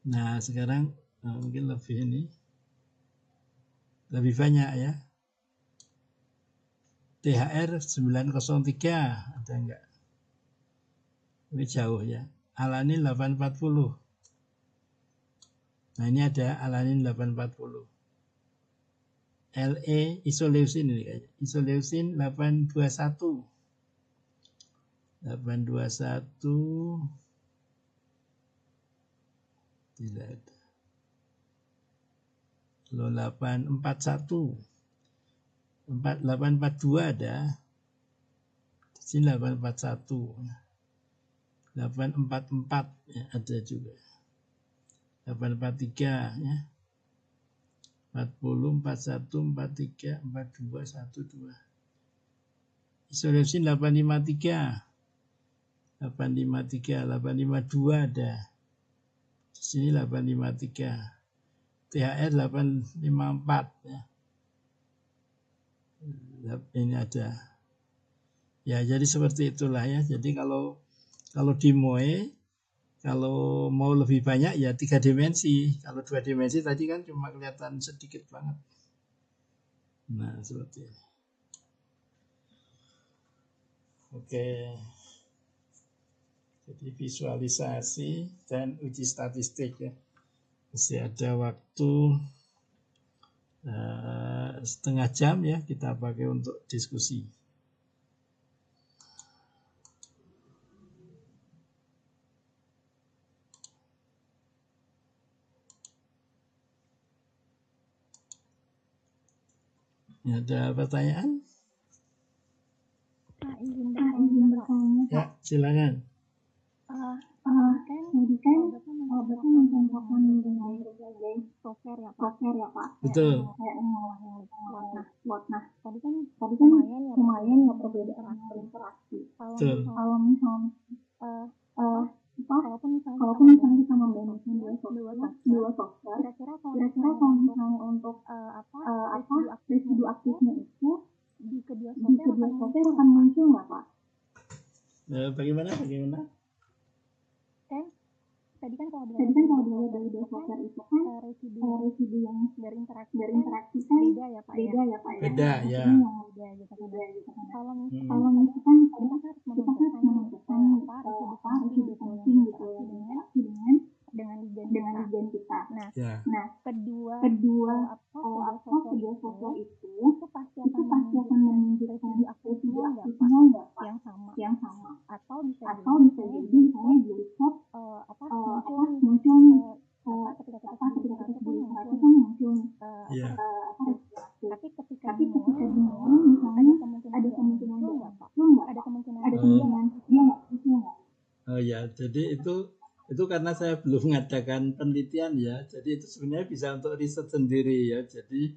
Nah, sekarang mungkin lebih banyak ya. THR 903 ada enggak? Ini jauh ya. Alanin 840. Nah, ini ada alanin 840. LE isoleucin ini kayaknya. Isoleucin 821. 821 tidak ada. Lalu 841. 842 ada. Di sini 841. 844 ya, ada juga. 843 ya. 40, 41, 43, 42, 12. Isoleucin 853. 853, 852 ada. Di sini 853. THR 854 ya. Ini ada. Ya, jadi seperti itulah ya. Jadi kalau di MOE kalau mau lebih banyak ya 3 dimensi. Kalau 2 dimensi tadi kan cuma kelihatan sedikit banget. Nah, seperti ini. Oke. Jadi visualisasi dan uji statistik ya. Masih ada waktu setengah jam ya kita pakai untuk diskusi. Ada pertanyaan? Izin bertanya. Ya, silakan. Tadi kan Bapak mencontohkan dengan berbagai software ya Pak. Betul. Kayak nah, tadi kan lumayan ya perbedaan berinteraksi. Kalau misalnya kalaupun misalnya kita membandingkan dua software, kira-kira kalau misalnya untuk residu aktifnya itu di kedua software akan muncul nggak Pak? Bagaimana? Tadi kan kalau dilihat dari dua software itu kan residu yang berinteraksi kan beda ya Pak. Beda ya. Kalau misalkan kita harus menentukan residu penting gitu dengan ligan kita. Nah, kedua software itu pasti akan menunjukkan residu aktifnya enggak Pak? Yang sama. Atau bisa jadi misalnya di report muncul ketika kita muncul tapi ketika dimulai misalnya ada kemungkinan dia nggak? Oh ya, jadi itu karena saya belum mengadakan penelitian ya, jadi itu sebenarnya bisa untuk riset sendiri ya. Jadi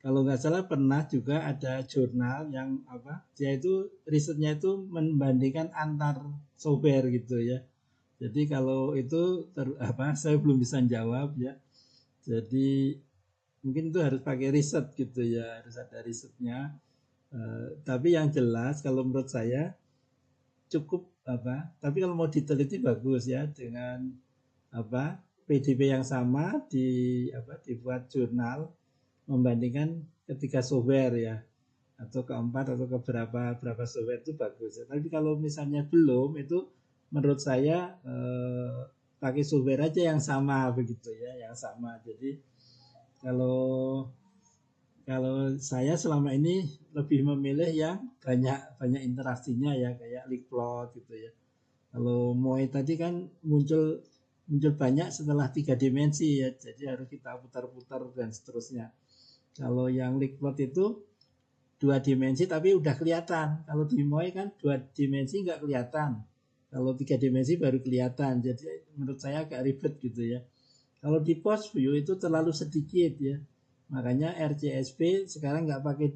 kalau nggak salah pernah juga ada jurnal yang dia itu risetnya itu membandingkan antar software gitu ya. Jadi kalau itu saya belum bisa jawab ya. Jadi mungkin itu harus pakai riset gitu ya, harus ada risetnya. Tapi yang jelas kalau menurut saya cukup tapi kalau mau diteliti bagus ya dengan PDB yang sama dibuat jurnal membandingkan ketiga software ya, atau keempat atau berapa software itu bagus ya. Tapi kalau misalnya belum, itu menurut saya pakai software aja yang sama begitu ya, yang sama. Jadi kalau saya selama ini lebih memilih yang banyak interaksinya ya, kayak Leapplot gitu ya. Kalau Moai tadi kan muncul banyak setelah 3 dimensi ya, jadi harus kita putar-putar dan seterusnya. Kalau yang Leapplot itu 2 dimensi tapi udah kelihatan. Kalau di Moai kan 2 dimensi nggak kelihatan. Kalau 3 dimensi baru kelihatan. Jadi menurut saya agak ribet gitu ya. Kalau di Post View itu terlalu sedikit ya. Makanya RCSP sekarang nggak pakai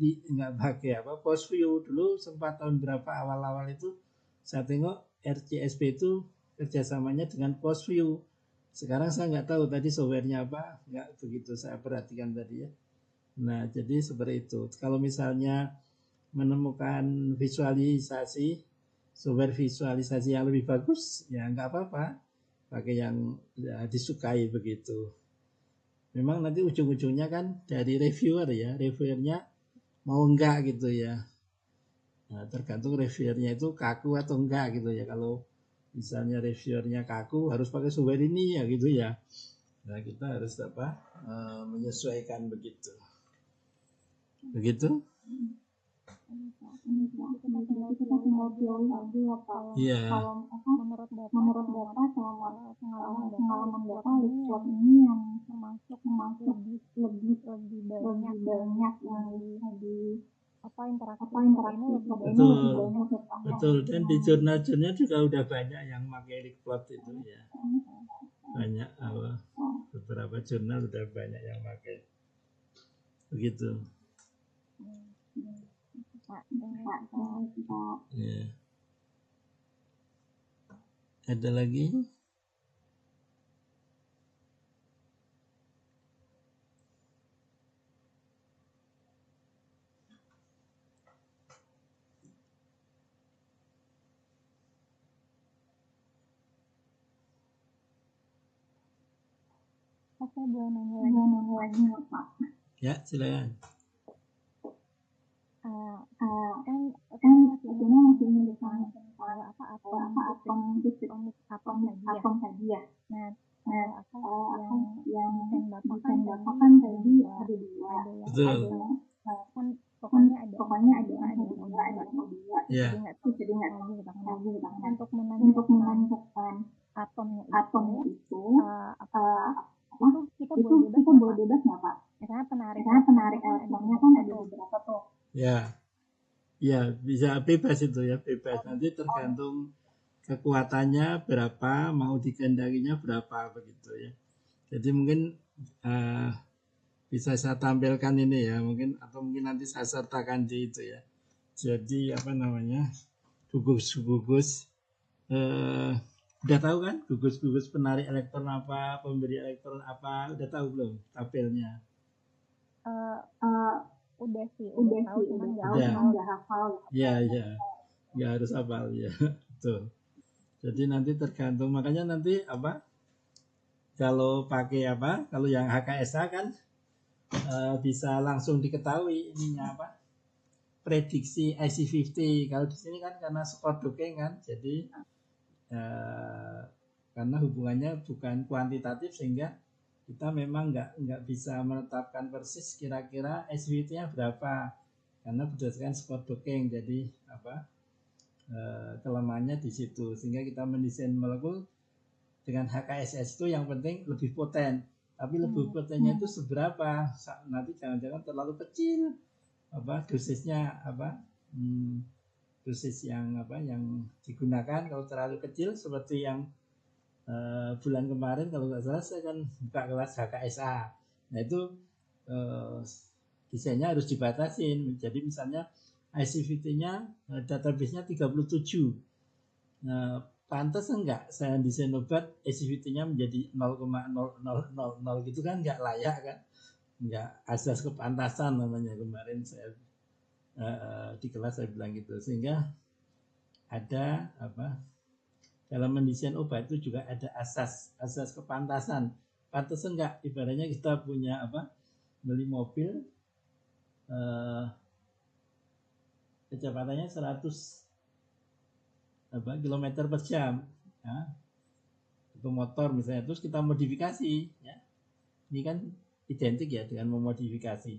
Post View. Dulu sempat tahun berapa awal-awal itu saya tengok RCSP itu kerjasamanya dengan Post View. Sekarang saya nggak tahu tadi softwarenya apa, nggak begitu saya perhatikan tadi ya. Nah jadi seperti itu. Kalau misalnya menemukan visualisasi, software visualisasi yang lebih bagus, ya nggak apa-apa, pakai yang disukai begitu. Memang nanti ujung-ujungnya kan dari reviewernya mau enggak gitu ya. Nah, tergantung reviewernya itu kaku atau enggak gitu ya. Kalau misalnya reviewernya kaku harus pakai software ini ya gitu ya. Nah kita harus menyesuaikan begitu. Begitu? Kita tinggal pilih aja ya Pak. Iya. Kalau menurut Bapak selama pengalaman Bapak Leapplot ini yang termasuk lebih banyak yang di interaksi betul. Dan di jurnal-jurnal juga udah banyak yang pakai Leapplot itu ya. Banyak beberapa jurnal udah banyak yang pakai begitu. Ya. Ada lagi? Saya boleh nanya lagi Pak. Ya, silakan. Kan sebetulnya masih mendesain atom tadi ya. Nah, yang desain Bapak kan betul. Kan pokoknya ada Ya. jadi nggak tahu untuk menentukan atomnya itu kita boleh bebas nggak Pak? Misalnya penarik elektronnya kan ada beberapa tuh. Ya, bisa bebas itu ya, bebas. Nanti tergantung kekuatannya berapa, mau dikehendakinya berapa begitu ya. Jadi mungkin bisa saya tampilkan ini ya, mungkin nanti saya sertakan di itu ya. Jadi gugus udah tahu kan gugus penarik elektron apa, pemberi elektron apa, udah tahu belum tabelnya? Udah tahu, cuman nggak hafal. Ya, nggak harus hafal ya. Tuh. Jadi nanti tergantung, makanya nanti kalau pakai kalau yang HKSA kan bisa langsung diketahui ininya prediksi IC50. Kalau di sini kan karena skor Döking kan, jadi karena hubungannya bukan kuantitatif sehingga kita memang nggak bisa menetapkan persis kira-kira IC50-nya berapa karena berdasarkan skor Döking. Jadi kelemahannya di situ sehingga kita mendesain molekul dengan HKSS itu yang penting lebih poten. Tapi lebih potennya itu seberapa? Nanti jangan-jangan terlalu kecil dosisnya dosis yang digunakan. Kalau terlalu kecil seperti yang bulan kemarin kalau nggak salah saya kan buka kelas HKSA. Nah itu desainnya harus dibatasin. Jadi misalnya IC50-nya database-nya 37. Nah, pantas enggak saya desain obat IC50-nya menjadi 0,0000 gitu kan nggak layak kan? Nggak asas kepantasan namanya. Kemarin saya di kelas saya bilang gitu, sehingga ada dalam mendesain obat itu juga ada asas kepantasan. Pantas enggak ibaratnya kita punya beli mobil kecepatannya 100 kilometer per jam ya. Itu motor misalnya, terus kita modifikasi ya. Ini kan identik ya dengan memodifikasi.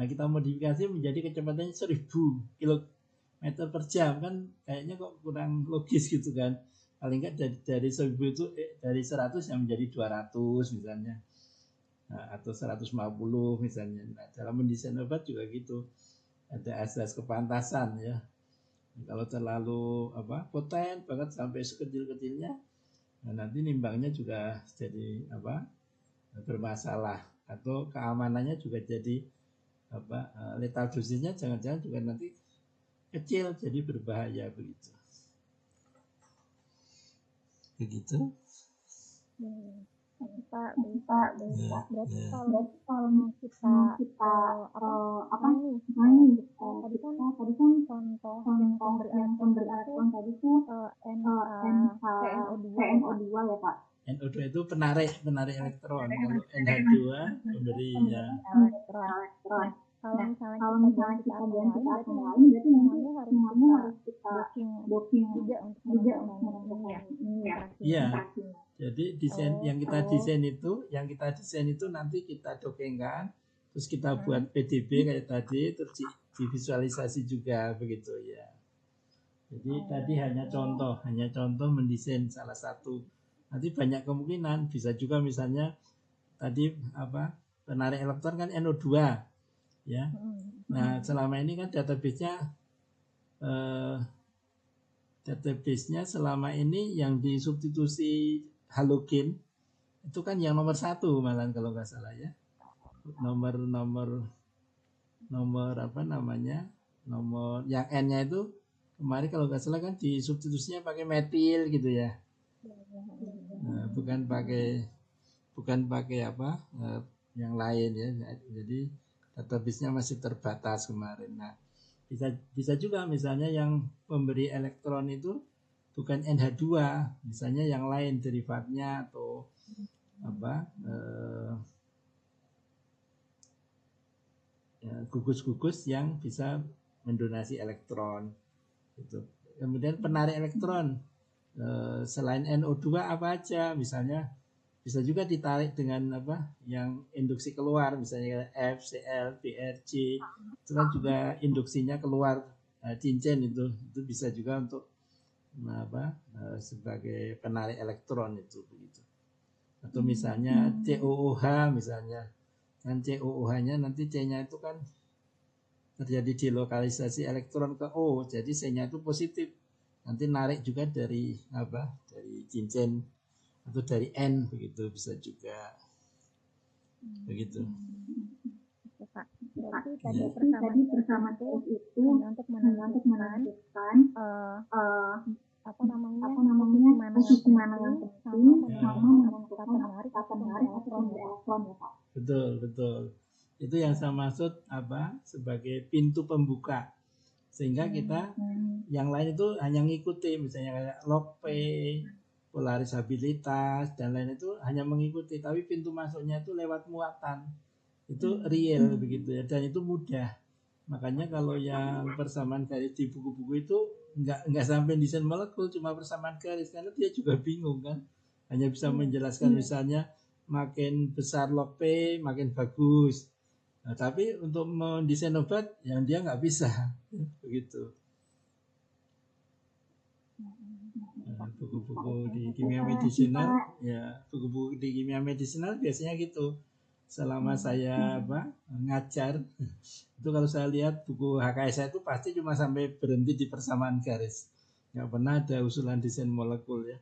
Nah kita modifikasi menjadi kecepatannya 1000 kilometer per jam, kan kayaknya kok kurang logis gitu kan. Paling enggak dari 1000 itu dari 100 yang menjadi 200 misalnya, atau 150 misalnya. Nah, dalam mendesain obat juga gitu, ada asas kepantasan ya. Kalau terlalu poten banget sampai sekecil-kecilnya, nah nanti nimbangnya juga jadi bermasalah, atau keamanannya juga jadi lethal dosisnya jangan-jangan juga nanti kecil jadi berbahaya begitu. Bisa. Berarti kalau kita tadi kan contoh yang pemberi elektron tadi itu NO2 ya Pak. NO2 itu penarik elektron. Kalau NH2 pemberi elektron. Kalau misalnya kita ganti ke atom lain, berarti semuanya harus kita docking juga untuk menentukan ini ya. Iya. Jadi yang kita desain itu nanti kita dockingkan, terus kita buat PDB kayak tadi, terus divisualisasi juga begitu ya. Jadi tadi hanya contoh mendesain salah satu. Nanti banyak kemungkinan, bisa juga misalnya tadi penarik elektron kan NO2 ya. Nah selama ini kan database-nya selama ini yang disubstitusi halogen itu kan yang nomor 1 malah kalau nggak salah ya. Nomor yang N-nya itu kemarin kalau nggak salah kan disubstitusinya pakai metil gitu ya. Nah, bukan pakai yang lain ya. Jadi database-nya masih terbatas kemarin. Nah, bisa juga misalnya yang pemberi elektron itu bukan NH2, misalnya yang lain derivatnya atau gugus-gugus yang bisa mendonasi elektron gitu. Kemudian penarik elektron selain NO2 apa aja, misalnya Bisa juga ditarik dengan apa yang induksi keluar, misalnya F, Cl, Br, C, itu kan juga induksinya keluar cincin itu bisa juga untuk sebagai penarik elektron itu begitu. Atau misalnya COOH misalnya, kan COOH-nya nanti C-nya itu kan terjadi dilokalisasi elektron ke O, jadi C-nya itu positif. Nanti narik juga dari dari cincin atau dari N begitu, bisa juga begitu. Pak. Berarti tadi persamaan itu hanya untuk menentukan posisi mana yang penting sama menentukan apakah menarik atau tidak elektron ya Pak. Betul. Itu yang saya maksud sebagai pintu pembuka. Sehingga kita yang lain itu hanya ngikuti, misalnya kayak log P, polarisabilitas dan lain itu hanya mengikuti, tapi pintu masuknya itu lewat muatan. Itu real begitu ya, dan itu mudah. Makanya kalau yang persamaan garis di buku-buku itu nggak sampai desain molekul, cuma persamaan garis, karena dia juga bingung kan. Hanya bisa menjelaskan misalnya makin besar log P makin bagus. Nah, tapi untuk mendesain obat yang dia nggak bisa begitu. Buku-buku di kimia medisinal buku-buku di kimia medisinal biasanya gitu. Selama saya ngajar itu, kalau saya lihat buku HKS saya itu pasti cuma sampai berhenti di persamaan garis, nggak pernah ada usulan desain molekul ya.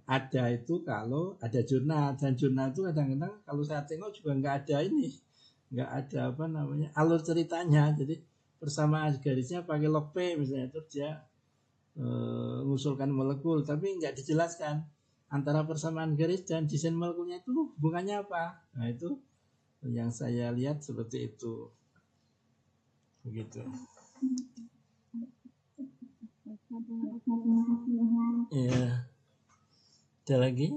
Ada itu kalau ada jurnal, dan jurnal itu kadang-kadang kalau saya tengok juga nggak ada alur ceritanya. Jadi persamaan garisnya pakai log P misalnya, terus dia mengusulkan molekul, tapi nggak dijelaskan antara persamaan garis dan desain molekulnya itu hubungannya apa. Nah itu yang saya lihat seperti itu begitu. Ya, ada lagi?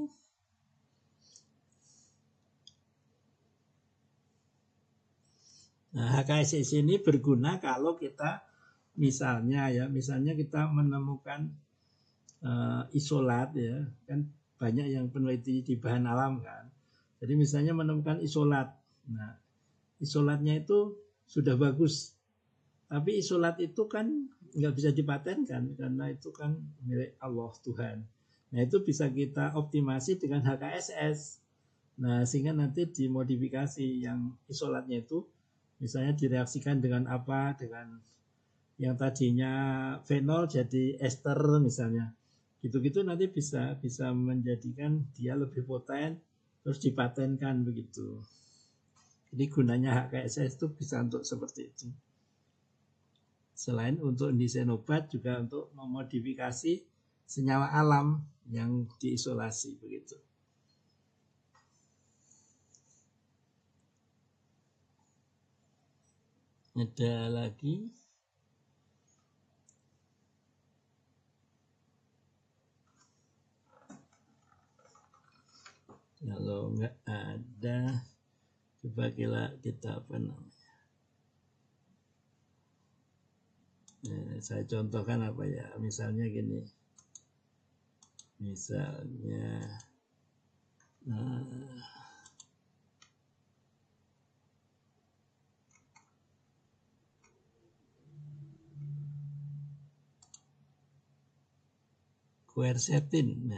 Nah, HKSS ini berguna kalau kita misalnya kita menemukan isolat ya, kan banyak yang peneliti di bahan alam kan. Jadi misalnya menemukan isolat. Nah, isolatnya itu sudah bagus, tapi isolat itu kan nggak bisa dipatenkan karena itu kan milik Allah Tuhan. Nah itu bisa kita optimasi dengan HKSS. Nah sehingga nanti dimodifikasi yang isolatnya itu, misalnya direaksikan dengan apa, dengan yang tadinya fenol jadi ester misalnya. Gitu-gitu nanti bisa menjadikan dia lebih poten, terus dipatenkan begitu. Jadi gunanya HKSS itu bisa untuk seperti itu. Selain untuk desain obat, juga untuk memodifikasi senyawa alam yang diisolasi begitu. Ada lagi? Kalau nggak ada, coba kita apa namanya? Saya contohkan apa ya, misalnya gini, misalnya quercetin.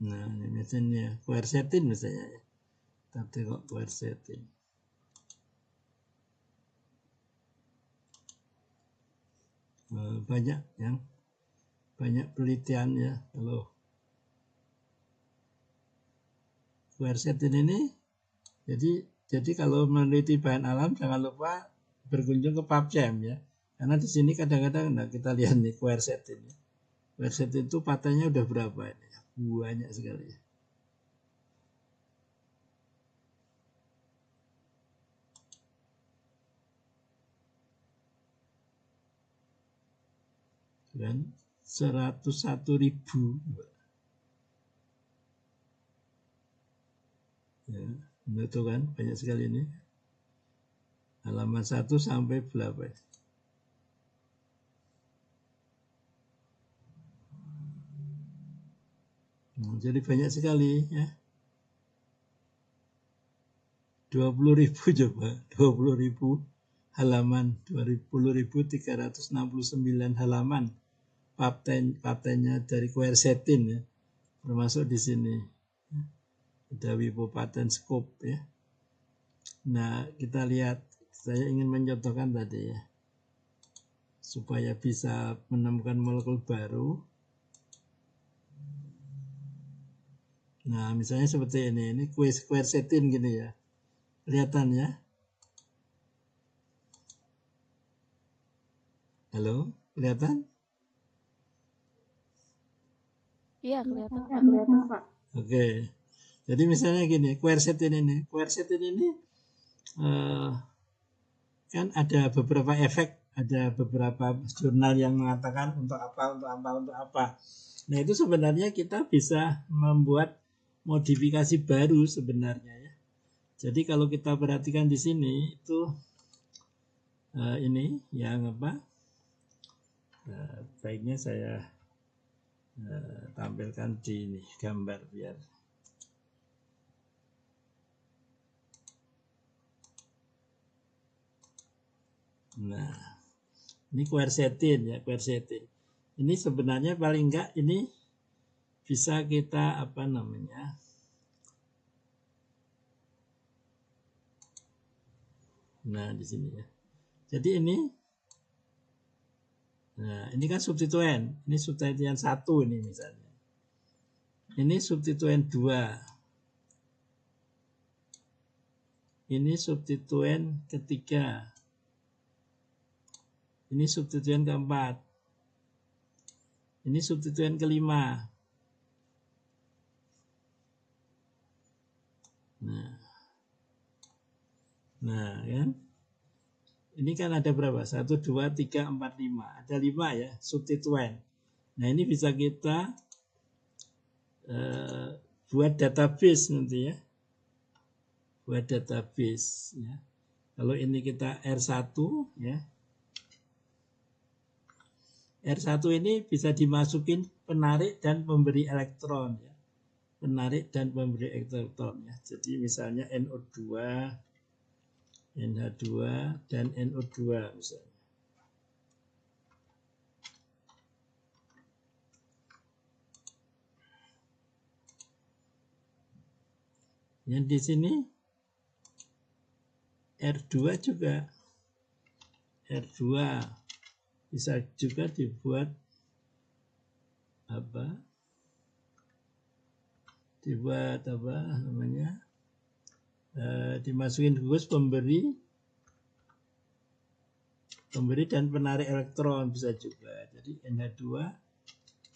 Nah, ini misalnya quercetin misalnya ya. Kita tengok quercetin. Banyak penelitian ya kalau quercetin ini. Jadi kalau meneliti bahan alam jangan lupa berkunjung ke PubChem ya. Karena di sini kadang-kadang kita lihat nih quercetin. Quercetin itu patentnya udah berapa ini? Banyak sekali ya. Dan 101.000. Ya, itu kan banyak sekali ini. Halaman 1 sampai berapa? Jadi banyak sekali ya. 20.000 coba, 20.000 halaman, 20.369 halaman patennya dari quercetin ya, termasuk di sini ada WIPO patent scope ya. Nah kita lihat, saya ingin mencontohkan tadi ya, supaya bisa menemukan molekul baru. Nah misalnya seperti ini quercetin gini ya, kelihatan ya. Halo, kelihatan? Iya, kelihatan Pak. Kelihatan Pak. Oke. Jadi misalnya gini, quercetin ini kan ada beberapa efek, ada beberapa jurnal yang mengatakan untuk apa. Nah itu sebenarnya kita bisa membuat modifikasi baru sebenarnya ya. Jadi kalau kita perhatikan di sini itu ini yang apa? Baiknya saya tampilkan di ini gambar biar. Nah, ini quercetin ya, quercetin. Ini sebenarnya paling enggak ini bisa kita apa namanya? Nah, di sini ya. Jadi ini nah, ini kan substituen. Ini substituen 1 ini misalnya. Ini substituen 2. Ini substituen ketiga. Ini substituen keempat. Ini substituen kelima. Nah, kan? Ini kan ada berapa? 1, 2, 3, 4, 5. Ada 5 ya, substituen. Nah, ini bisa kita buat database nanti ya. Buat database ya. Kalau ini kita R1 ya. R1 ini bisa dimasukin penarik dan pemberi elektron ya. Penarik dan pemberi elektron ya. Jadi misalnya NO2, NH2 dan NO2 misalnya. Yang di sini R2 juga. R2 bisa juga dibuat apa? Dibuat apa namanya? Dimasukin gugus pemberi dan penarik elektron bisa juga. Jadi NH2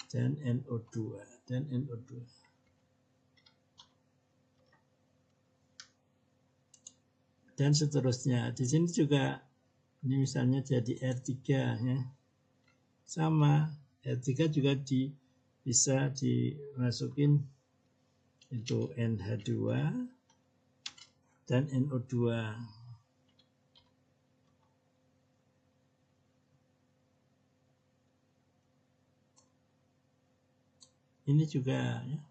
dan NO2 dan NO2. Dan seterusnya. Di sini juga ini misalnya jadi R3 ya. Sama R3 juga bisa dimasukin itu NH2 dan NO2. Ini juga ya.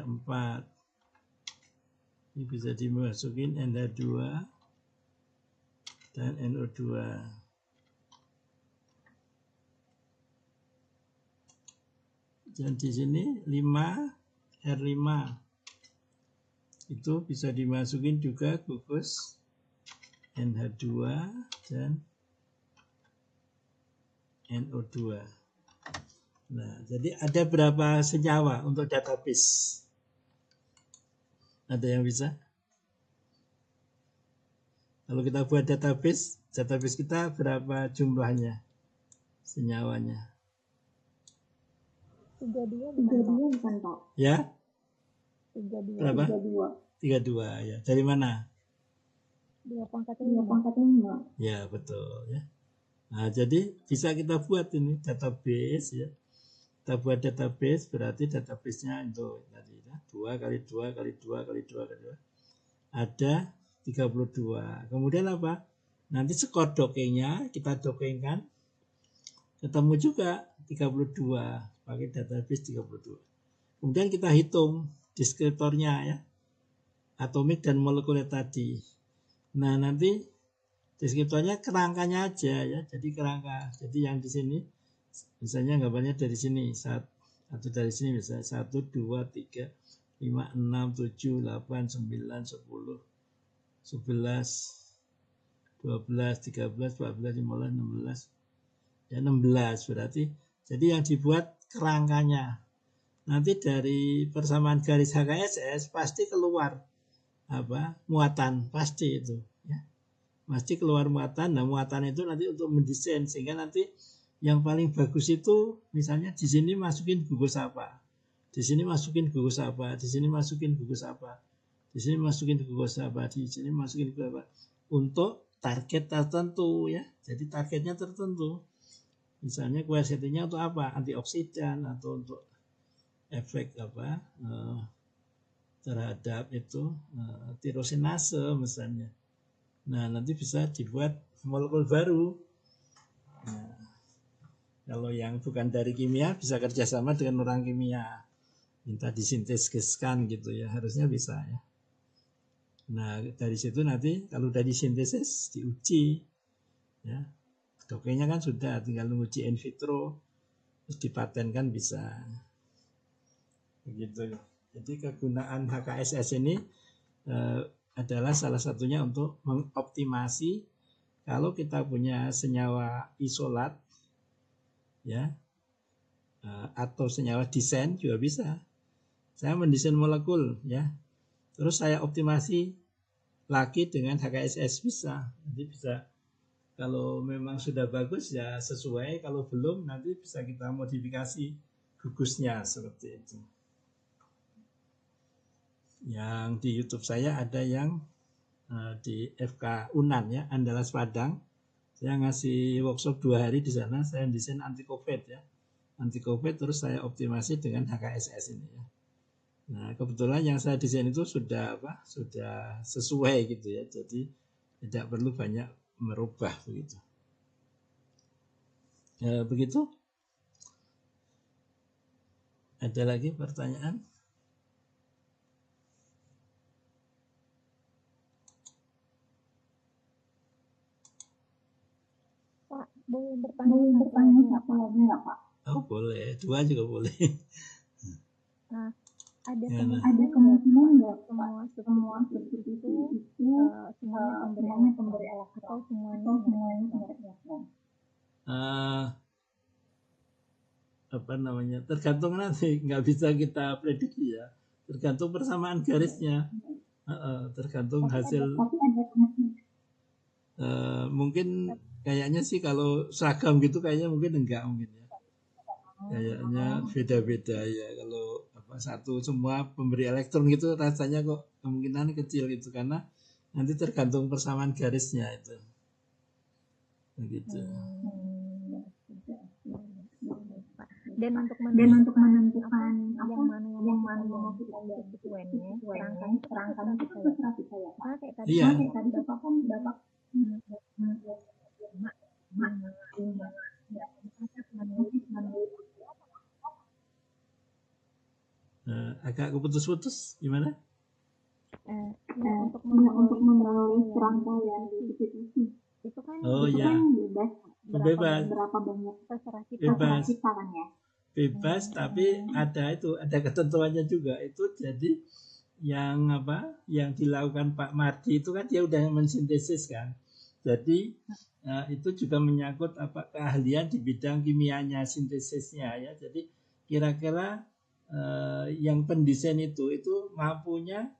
R4. Ini bisa dimasukin NH2 dan NO2. Dan di sini 5 R5 itu bisa dimasukin juga gugus NH2 dan NO2. Nah, jadi ada berapa senyawa untuk database? Ada yang bisa? Kalau kita buat database kita berapa jumlahnya senyawanya? 32 bukan Pak? Ya? 32. Berapa? 32 ya. Dari mana? 2/5. Ya, betul ya. Nah, jadi bisa kita buat ini database ya. kita buat database, berarti database-nya itu tadi ya, 2 kali 2 kali 2 kali 2 kali 2 ada 32. Kemudian apa? Nanti skor dokengnya kita dokengkan, ketemu juga 32 pakai database 32. Kemudian kita hitung deskriptornya ya, atomik dan molekuler tadi. Nah nanti deskriptornya kerangkanya aja ya, jadi kerangka. Jadi yang di sini misalnya gambarnya dari sini atau dari sini misalnya 1, 2, 3, 5, 6, 7, 8, 9, 10, 11, 12, 13, 14, 15, 16. Ya 16 berarti. Jadi yang dibuat kerangkanya. Nanti dari persamaan garis HKSS pasti keluar muatan, pasti itu ya. Pasti keluar muatan. Nah, muatan itu nanti untuk mendesain sehingga nanti yang paling bagus itu misalnya di sini masukin gugus apa. Di sini masukin gugus apa, di sini masukin gugus apa. Di sini masukin gugus apa, di sini masukin gugus apa. Untuk target tertentu ya. Jadi targetnya tertentu. Misalnya quercetinnya untuk apa? Antioksidan atau untuk efek terhadap itu tirosinase misalnya. Nah, nanti bisa dibuat molekul baru. Nah, kalau yang bukan dari kimia bisa kerjasama dengan orang kimia. Minta disintesiskan gitu ya, harusnya bisa ya. Nah, dari situ nanti kalau udah disintesis diuji ya. Dokenya kan sudah, tinggal menguji in vitro terus dipatenkan bisa. Begitu. Jadi kegunaan HKSS ini adalah salah satunya untuk mengoptimasi kalau kita punya senyawa isolat ya atau senyawa desain juga bisa. Saya mendesain molekul ya. Terus saya optimasi lagi dengan HKSS bisa. Jadi bisa kalau memang sudah bagus ya sesuai, kalau belum nanti bisa kita modifikasi gugusnya seperti itu. Yang di YouTube saya ada yang di FK Unan ya, Andalas Padang. Saya ngasih workshop 2 hari di sana, saya desain anti COVID ya. Anti COVID terus saya optimasi dengan HKSS ini ya. Nah, kebetulan yang saya desain itu sudah sesuai gitu ya. Jadi tidak perlu banyak merubah begitu. Ya, begitu. Ada lagi pertanyaan? Pak, boleh bertanya satu lagi nggak Pak? Oh boleh, 2 juga boleh. Nah, ada kemungkinan nggak semua substitusi itu semuanya pemberi elektron atau semuanya pemberi elektron? Tergantung nanti, nggak bisa kita prediksi ya, tergantung persamaan garisnya, tergantung hasil. Mungkin kayaknya sih kalau seragam gitu kayaknya mungkin enggak mungkin ya, kayaknya beda-beda ya. Kalau satu semua pemberi elektron gitu rasanya kok kemungkinan kecil gitu, karena nanti tergantung persamaan garisnya itu begitu. Dan untuk menentukan yang mana mau kita substituennya, serangkanya itu terserah kita ya Pak. kayak Iya. Tadi Bapak Agak keputus-putus gimana? Untuk memenuhi serangkaian substitusi itu kan bebas berapa banyak terserah bebas kita kan ya. Bebas, tapi ada ketentuannya juga. Itu jadi yang dilakukan Pak Mardi itu kan dia udah mensintesis kan. Jadi itu juga menyangkut keahlian di bidang kimianya, sintesisnya ya. Jadi kira-kira yang pendesain itu mampunya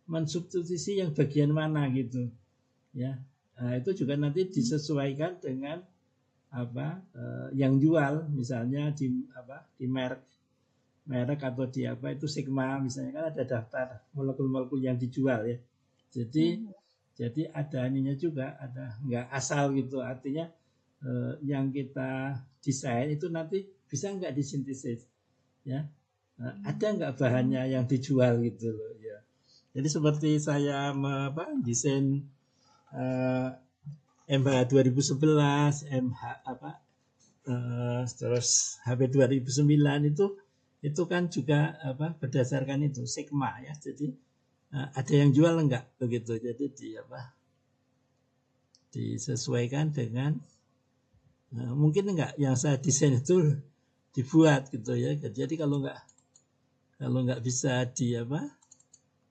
mensubstitusi yang bagian mana gitu ya. Itu juga nanti disesuaikan dengan yang jual, misalnya di merek atau di itu Sigma misalnya, kan ada daftar molekul-molekul yang dijual ya. Jadi ada ininya juga, ada nggak asal gitu, artinya yang kita desain itu nanti bisa nggak disintesis, ya. Ada nggak bahannya yang dijual gitu loh, ya. Jadi seperti saya desain MH 2011, MH terus HP 2009 itu kan juga berdasarkan itu Sigma ya. Jadi ada yang jual enggak begitu. Jadi disesuaikan dengan mungkin enggak yang saya desain itu dibuat gitu ya. Jadi kalau enggak bisa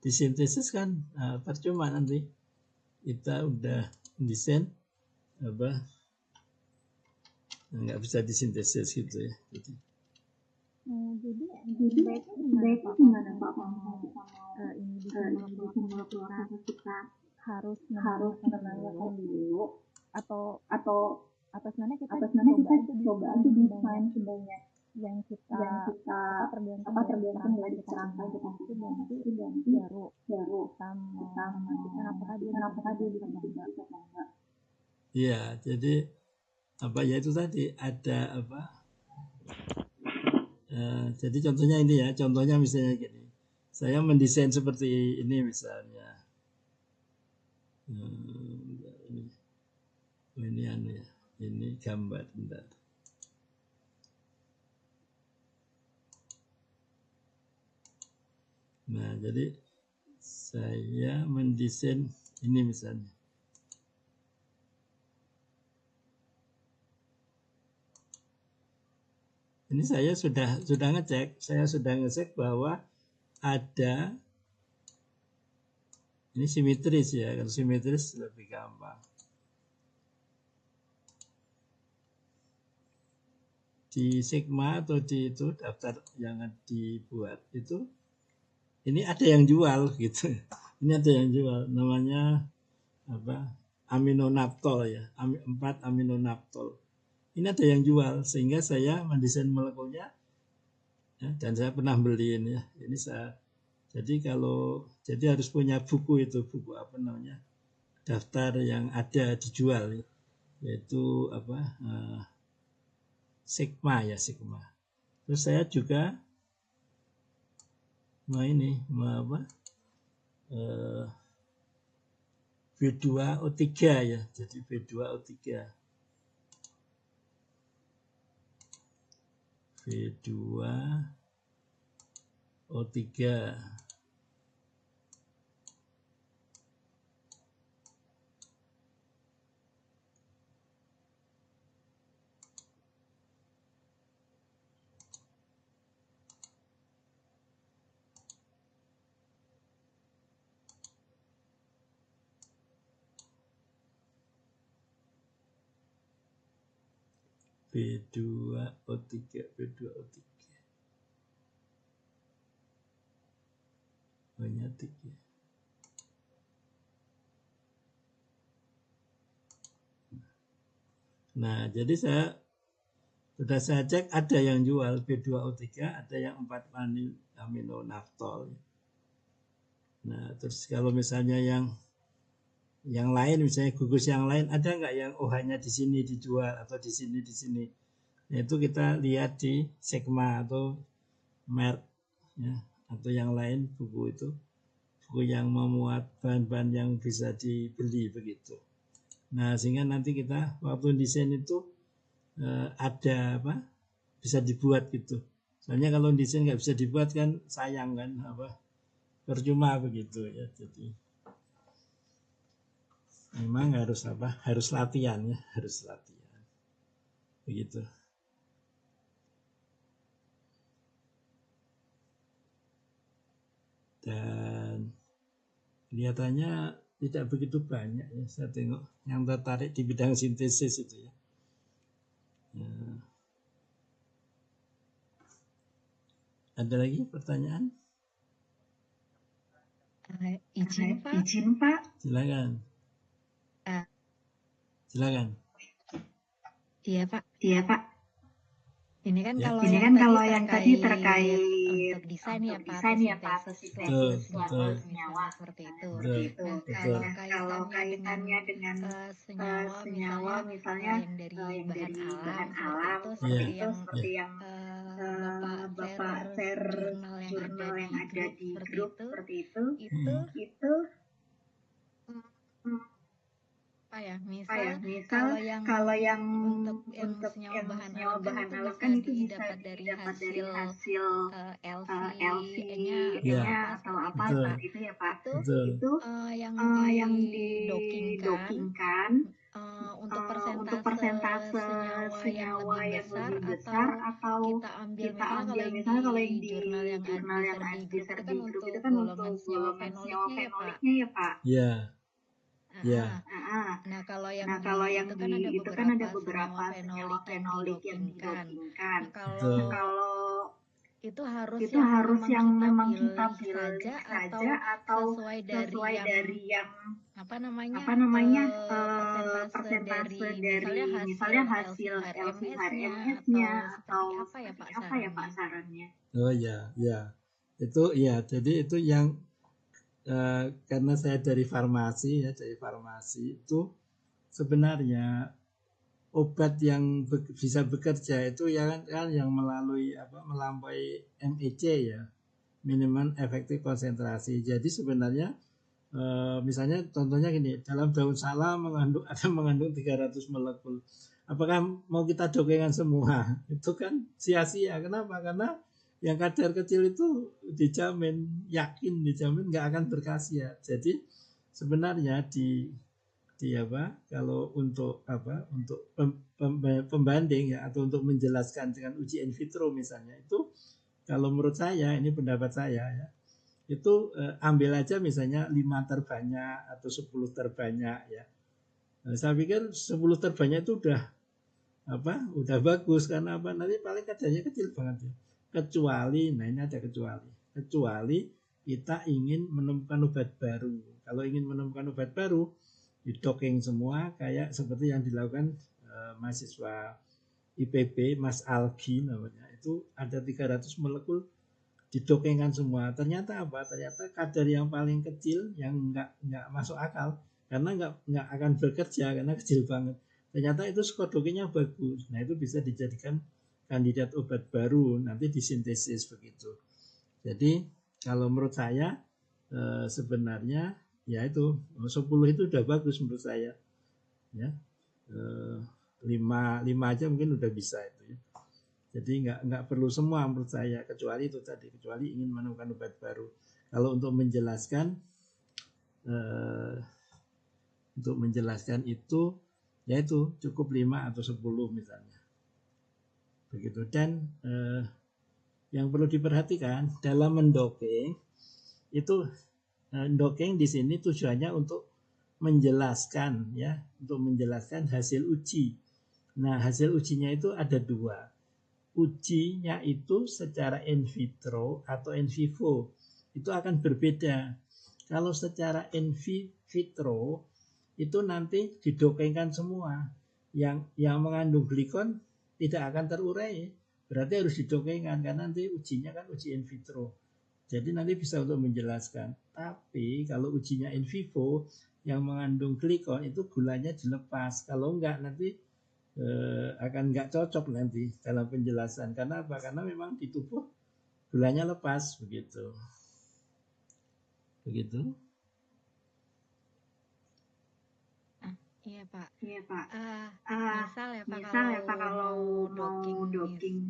disintesis kan percuma nanti kita udah desain nggak bisa disintesis gitu ya. Jadi baiknya gimana Pak ini bisa kita harus menanyakan dulu atau sebenarnya kita coba aja desain sebanyak yang kita tergantung dari kerangka kita itu nanti baru kita memastikan apakah dia bisa enggak. Iya, jadi ya itu tadi ada jadi contohnya ini ya, contohnya misalnya gini, saya mendesain seperti ini misalnya, ini gambar, bentar. Nah, jadi saya mendesain ini misalnya. Ini saya sudah ngecek bahwa ada ini simetris ya. Kalau simetris lebih gampang. Di Sigma atau di itu daftar yang dibuat itu ini ada yang jual gitu. Ini ada yang jual namanya aminonaptol ya, 4 aminonaptol. Ini ada yang jual sehingga saya mendesain molekulnya ya, dan saya pernah beliin ya. Ini jadi harus punya buku daftar yang ada dijual ya, yaitu Sigma ya, Sigma. Terus saya juga B2O3 ya. Jadi B2O3 B2O3 banyak ya. Nah, jadi sudah saya cek ada yang jual B2O3, ada yang 4 aminonaftal. Nah, terus kalau misalnya yang lain, misalnya gugus yang lain, ada nggak yang hanya di sini dijual atau di sini. Nah, itu kita lihat di Sigma atau Merck ya, atau yang lain buku yang memuat bahan-bahan yang bisa dibeli begitu. Nah, sehingga nanti kita waktu desain itu ada bisa dibuat gitu. Soalnya kalau desain nggak bisa dibuat kan sayang kan percuma begitu ya. Jadi memang harus latihan ya, harus latihan begitu. Dan kelihatannya tidak begitu banyak ya, saya tengok yang tertarik di bidang sintesis itu ya. Ada lagi pertanyaan? Izin Pak. Silakan. Silakan. Iya Pak. Ini kan Ya. kalau yang tadi terkait desain ya Pak, atau Betul, sintesis betul, senyawa, misalnya seperti itu. betul, Nah, betul. kalau kaitannya dengan senyawa misalnya yang dari bahan alam seperti itu, seperti Iya, yang Bapak share jurnal yang ada di grup seperti itu, itu apa ya? Misal kalau yang untuk yang senyawa bahan alam kan itu bisa didapat dari hasil LC-nya atau apa seperti itu ya Pak. betul. Itu yang didokingkan untuk persentase senyawa yang lebih besar atau kita ambil misalnya kalau yang di jurnal yang di-share di grup itu kan untuk golongan senyawa fenoliknya ya Pak. Iya, iya. Nah, kalau yang itu kan ada beberapa senyawa fenolik yang didokingkan. Betul. Kalau itu harus yang memang kita pilih saja atau sesuai dari yang persentase dari misalnya hasil LC-HRMS-nya atau seperti apa ya Pak sarannya? Oh ya, ya. Itu ya, jadi itu yang karena saya dari farmasi itu sebenarnya obat yang bisa bekerja itu kan yang melampaui MEC ya, minimum efektif konsentrasi. Jadi sebenarnya misalnya contohnya gini, dalam daun salam mengandung 300 molekul. Apakah mau kita dokengan semua? Itu kan sia-sia. Kenapa? Karena yang kadar kecil itu dijamin nggak akan berkhasiat. Jadi sebenarnya kalau untuk pembanding ya, atau untuk menjelaskan dengan uji in vitro misalnya, itu kalau menurut saya, ini pendapat saya ya, itu ambil aja misalnya 5 terbanyak atau 10 terbanyak ya. Saya pikir 10 terbanyak itu udah bagus, karena nanti paling kadarnya kecil banget ya. Kecuali kita ingin menemukan obat baru. Kalau ingin menemukan obat baru, didocking semua kayak seperti yang dilakukan mahasiswa IPB, Mas Algi namanya. Itu ada 300 molekul didokengkan semua. Ternyata kadar yang paling kecil yang nggak masuk akal, karena nggak akan bekerja karena kecil banget. Ternyata itu skor dokingnya bagus. Nah, itu bisa dijadikan kandidat obat baru, nanti disintesis begitu. Jadi kalau menurut saya sebenarnya ya itu 10 itu udah bagus menurut saya ya. 5 aja mungkin udah bisa itu ya. Jadi nggak perlu semua menurut saya, kecuali ingin menemukan obat baru. Kalau untuk menjelaskan itu yaitu cukup 5 atau 10 misalnya. Begitu. Dan yang perlu diperhatikan dalam mendokeng itu, mendokeng di sini tujuannya untuk menjelaskan hasil uji. Nah, hasil ujinya itu ada 2. Ujinya itu secara in vitro atau in vivo. Itu akan berbeda. Kalau secara in vitro itu nanti didokengkan semua. Yang mengandung glikon tidak akan terurai, berarti harus didokengkan, karena nanti ujinya kan uji in vitro. Jadi nanti bisa untuk menjelaskan. Tapi kalau ujinya in vivo yang mengandung glikon itu gulanya dilepas. Kalau enggak nanti akan enggak cocok nanti dalam penjelasan. Karena apa? Karena memang di tubuh gulanya lepas begitu. Begitu. Iya Pak. Misal ya Pak, kalau mau docking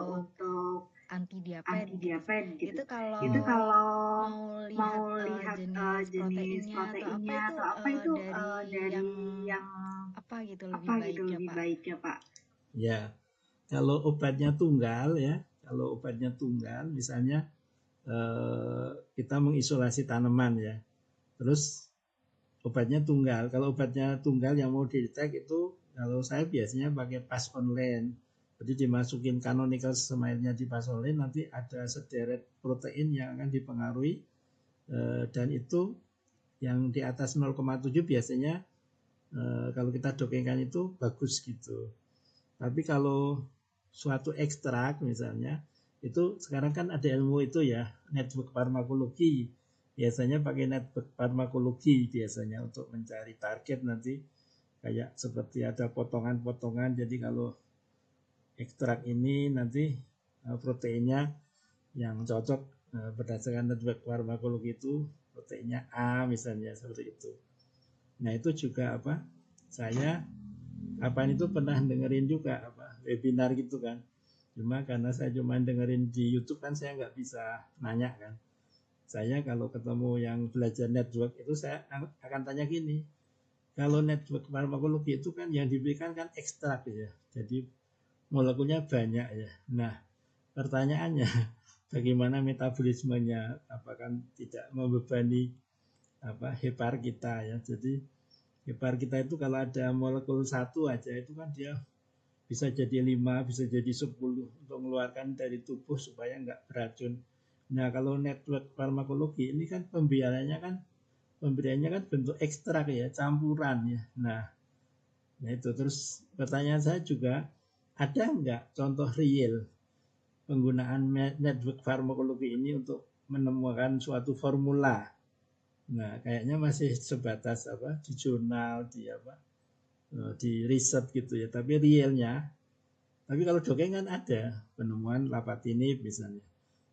untuk anti-diabetes gitu. Itu kalau mau lihat jenis proteinnya atau apa itu dari yang lebih baik ya Pak? Ya, kalau obatnya tunggal misalnya kita mengisolasi tanaman ya, terus obatnya tunggal. Kalau obatnya tunggal yang mau didetek itu, kalau saya biasanya pakai pas online. Jadi dimasukin canonical smile-nya di pas online, nanti ada sederet protein yang akan dipengaruhi, dan itu yang di atas 0,7 biasanya kalau kita dokengkan itu bagus gitu. Tapi kalau suatu ekstrak misalnya Itu sekarang kan ada ilmu itu ya, network farmakologi. Biasanya pakai network farmakologi biasanya untuk mencari target nanti kayak seperti ada potongan-potongan. Jadi kalau ekstrak ini nanti proteinnya yang cocok berdasarkan network farmakologi itu proteinnya A misalnya seperti itu. Nah itu juga saya kapan itu pernah dengerin juga webinar gitu kan. Cuma karena saya cuma dengerin di YouTube kan saya nggak bisa nanya kan. Saya kalau ketemu yang belajar network itu saya akan tanya gini. Kalau network farmakologi itu kan yang diberikan kan ekstrak ya. Jadi molekulnya banyak ya. Nah, pertanyaannya bagaimana metabolismenya? Apakah tidak membebani hepar kita ya. Jadi hepar kita itu kalau ada molekul satu aja itu kan dia bisa jadi 5, bisa jadi 10 untuk mengeluarkan dari tubuh supaya nggak beracun. Nah kalau network farmakologi ini kan pemberiannya kan bentuk ekstrak ya, campuran ya. Nah itu terus pertanyaan saya juga ada nggak contoh real penggunaan network farmakologi ini untuk menemukan suatu formula. Nah kayaknya masih sebatas di jurnal di riset gitu ya. Tapi realnya, tapi kalau dongeng kan ada penemuan lapatinib misalnya.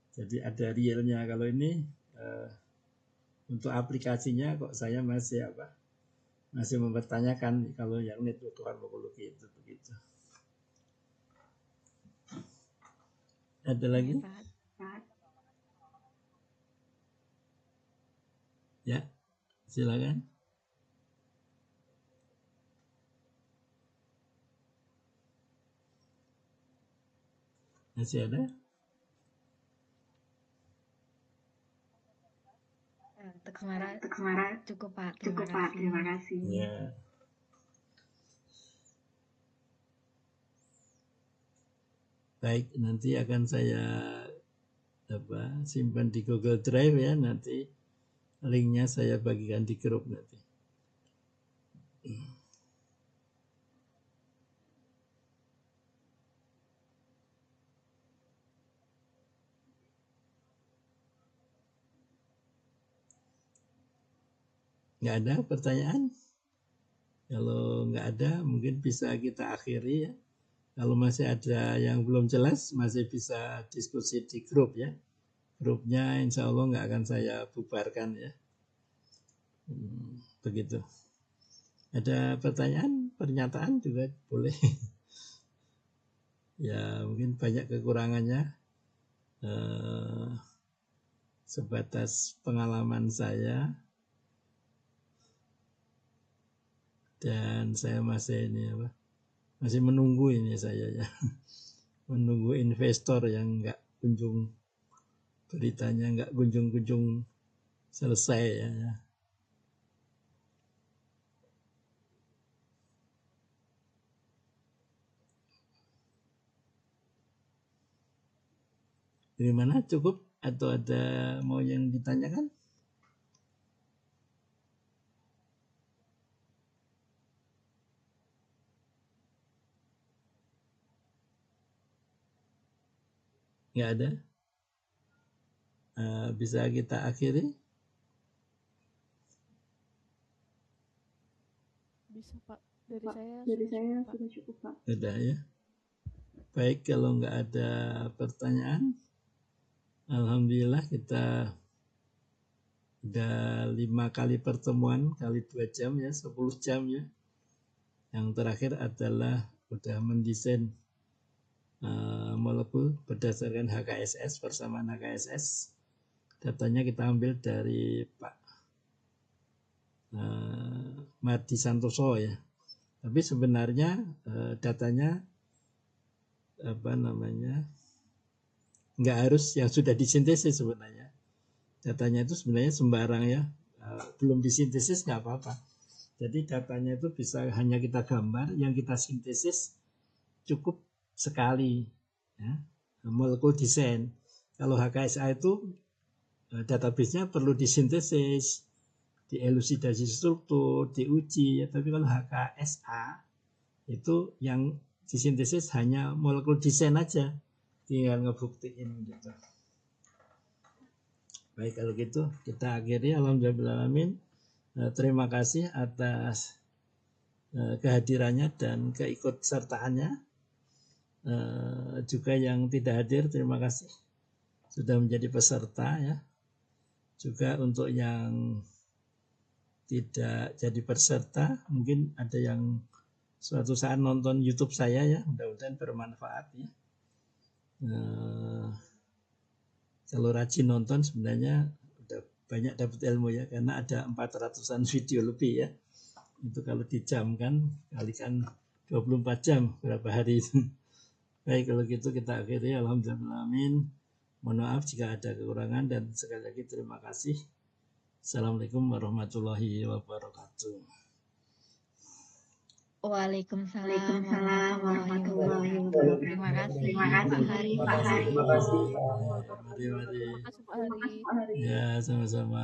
Jadi ada realnya. Kalau ini untuk aplikasinya kok saya masih mempertanyakan kalau yang network farmakologi itu begitu. Ada lagi? Ya, silakan. Masih ada? Untuk cukup Pak. Terima kasih. Ya. Baik, nanti akan saya simpan di Google Drive ya, nanti linknya saya bagikan di grup nanti. Nggak ada pertanyaan? Kalau nggak ada mungkin bisa kita akhiri ya. Kalau masih ada yang belum jelas masih bisa diskusi di grup ya. Grupnya insya Allah nggak akan saya bubarkan ya. Begitu. Ada pertanyaan, pernyataan juga boleh. Ya mungkin banyak kekurangannya. Sebatas pengalaman saya. Dan saya masih masih menunggu ini saya ya. Menunggu investor yang nggak kunjung beritanya nggak kunjung selesai ya. Gimana, cukup atau ada mau yang ditanyakan? Nggak ada? Bisa kita akhiri? Bisa Pak. Dari saya sudah cukup Pak. Sudah ya. Baik, kalau nggak ada pertanyaan, alhamdulillah kita udah 5 kali pertemuan, kali 2 jam ya, 10 jam ya. Yang terakhir adalah udah mendesain molekul berdasarkan HKSS, persamaan HKSS. Datanya kita ambil dari Pak Mardi Santoso ya. Tapi sebenarnya datanya nggak harus yang sudah disintesis sebenarnya. Datanya itu sebenarnya sembarang ya, belum disintesis nggak apa-apa. Jadi datanya itu bisa hanya kita gambar, yang kita sintesis cukup sekali ya, molekul desain. Kalau HKSA itu database-nya perlu disintesis, dielusidasi struktur, diuji ya. Tapi kalau HKSA itu yang disintesis hanya molekul desain aja, tinggal ngebuktiin gitu. Baik, kalau gitu kita akhiri. Alhamdulillahirrahmanirrahim. Terima kasih atas kehadirannya dan keikutsertaannya. Juga yang tidak hadir, terima kasih sudah menjadi peserta ya. Juga untuk yang tidak jadi peserta, mungkin ada yang suatu saat nonton YouTube saya ya, mudah-mudahan bermanfaat ya. Kalau rajin nonton sebenarnya udah banyak dapat ilmu ya, karena ada 400-an video lebih ya. Itu kalau dijamkan kalikan 24 jam berapa hari itu. Baik, kalau gitu kita akhiri. Alhamdulillahirrahmanirrahim. Mohon maaf jika ada kekurangan dan sekali lagi terima kasih. Assalamualaikum warahmatullahi wabarakatuh. Waalaikumsalam warahmatullahi wabarakatuh. Terima kasih Pak Hari. Terima kasih Pak Hari. Ya, sama-sama.